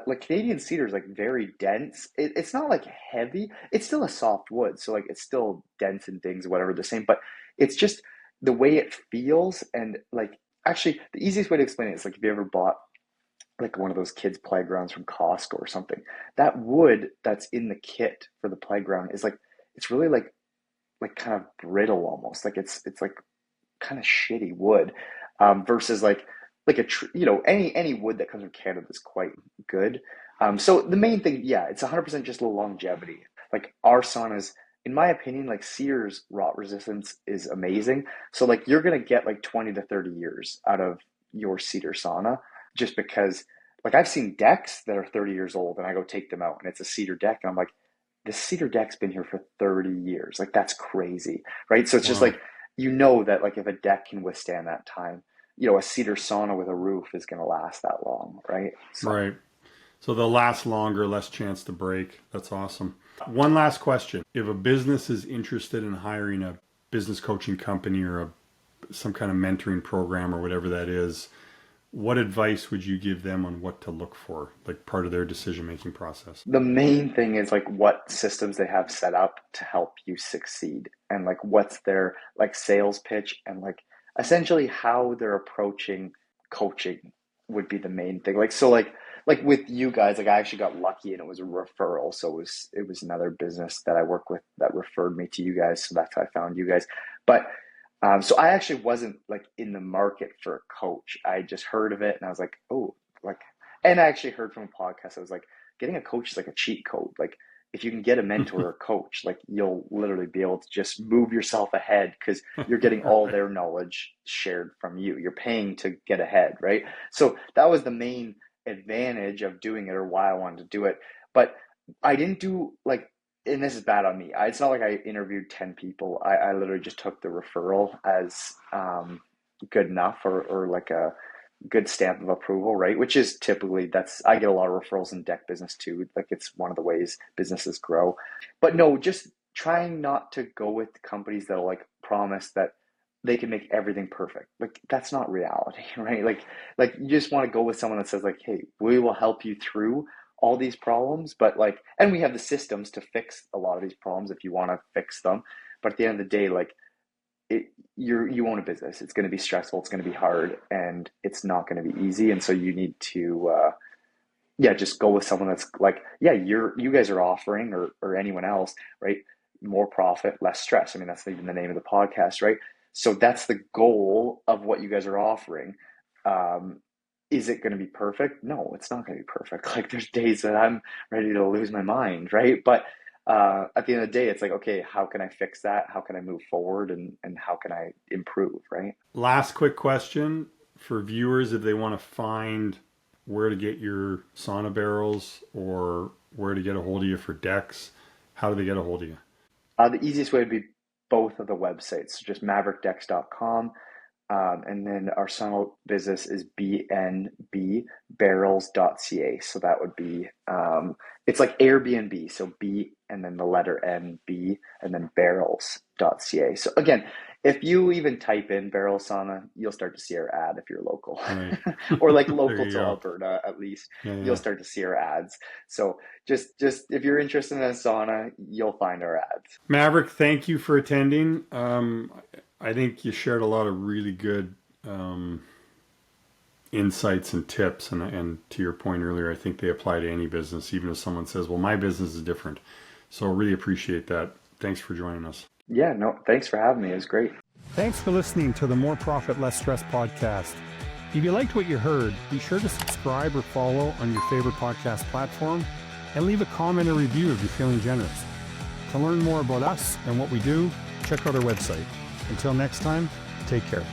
Speaker 4: like Canadian cedar is like very dense. It's not like heavy. It's still a soft wood, so like it's still dense and things, whatever the same. But it's just the way it feels, and like actually the easiest way to explain it is like if you ever bought like one of those kids' playgrounds from Costco or something, that wood that's in the kit for the playground is like it's really like kind of brittle almost. Like it's like kind of shitty wood, versus like any wood that comes from Canada is quite good. So the main thing, yeah, it's 100% just the longevity. Like our saunas, in my opinion, like Sears rot resistance is amazing. So like you're gonna get like 20 to 30 years out of your cedar sauna just because like I've seen decks that are 30 years old and I go take them out and it's a cedar deck and I'm like, this cedar deck's been here for 30 years. Like that's crazy, right? So it's just
Speaker 3: Wow.
Speaker 4: like you know that like if a deck can withstand that time, a cedar sauna with a roof is going to last that long, right? So
Speaker 3: Right. So they'll last longer, less chance to break. That's awesome. One last question. If a business is interested in hiring a business coaching company or some kind of mentoring program or whatever that is, what advice would you give them on what to look for, like part of their decision-making process?
Speaker 4: the main thing is like what systems they have set up to help you succeed and like what's their like sales pitch and like essentially how they're approaching coaching would be the main thing. Like with you guys, like I actually got lucky and it was a referral. So it was another business that I work with that referred me to you guys. So that's how I found you guys. But so I actually wasn't like in the market for a coach. I just heard of it and I was like, oh, like, and I actually heard from a podcast. I was like, getting a coach is like a cheat code. Like, if you can get a mentor or a coach, like you'll literally be able to just move yourself ahead because you're getting all
Speaker 3: Right.
Speaker 4: their knowledge shared from you. You're paying to get ahead, right? So that was the main advantage of doing it or why I wanted to do it. But I didn't do like, and this is bad on me. It's not like I interviewed 10 people. I literally just took the referral as good enough or like a good stamp of approval, right? Which is typically I get a lot of referrals in deck business too. Like it's one of the ways businesses grow. But no, just trying not to go with companies that'll like promise that they can make everything perfect. Like that's not reality, right? Like you just want to go with someone that says like, "Hey, we will help you through all these problems, but like and we have the systems to fix a lot of these problems if you want to fix them." But at the end of the day, like you own a business. It's going to be stressful. It's going to be hard, and it's not going to be easy. And so you need to, yeah, just go with someone that's like, yeah, you guys are offering, or anyone else, right? More profit, less stress. I mean, that's even the name of the podcast, right? So that's the goal of what you guys are offering. Um, is it going to be perfect? No, it's not going to be perfect. Like there's days that I'm ready to lose my mind, right? But at the end of the day, it's like, okay, how can I fix that? How can I move forward and how can I improve, right?
Speaker 3: Last quick question for viewers if they want to find where to get your sauna barrels or where to get a hold of you for decks, how do they get a hold of you?
Speaker 4: The easiest way would be both of the websites, so just maverickdecks.com. And then our sauna business is bnbbarrels.ca. So that would be, it's like Airbnb. So B and then the letter N, B, and then barrels.ca. So again, if you even type in barrel sauna, you'll start to see our ad if you're local
Speaker 3: Right.
Speaker 4: or like
Speaker 3: There
Speaker 4: local
Speaker 3: you
Speaker 4: to
Speaker 3: go.
Speaker 4: Alberta, at least
Speaker 3: Yeah,
Speaker 4: you'll
Speaker 3: yeah.
Speaker 4: start to see our ads. So just if you're interested in a sauna, you'll find our ads.
Speaker 3: Maverick, thank you for attending. I think you shared a lot of really good insights and tips. And to your point earlier, I think they apply to any business, even if someone says, well, my business is different. So really appreciate that. Thanks for joining us.
Speaker 4: Yeah, no, thanks for having me. It was great.
Speaker 3: Thanks for listening to the More Profit, Less Stress podcast. If you liked what you heard, be sure to subscribe or follow on your favorite podcast platform and leave a comment or review if you're feeling generous. To learn more about us and what we do, check out our website. Until next time, take care.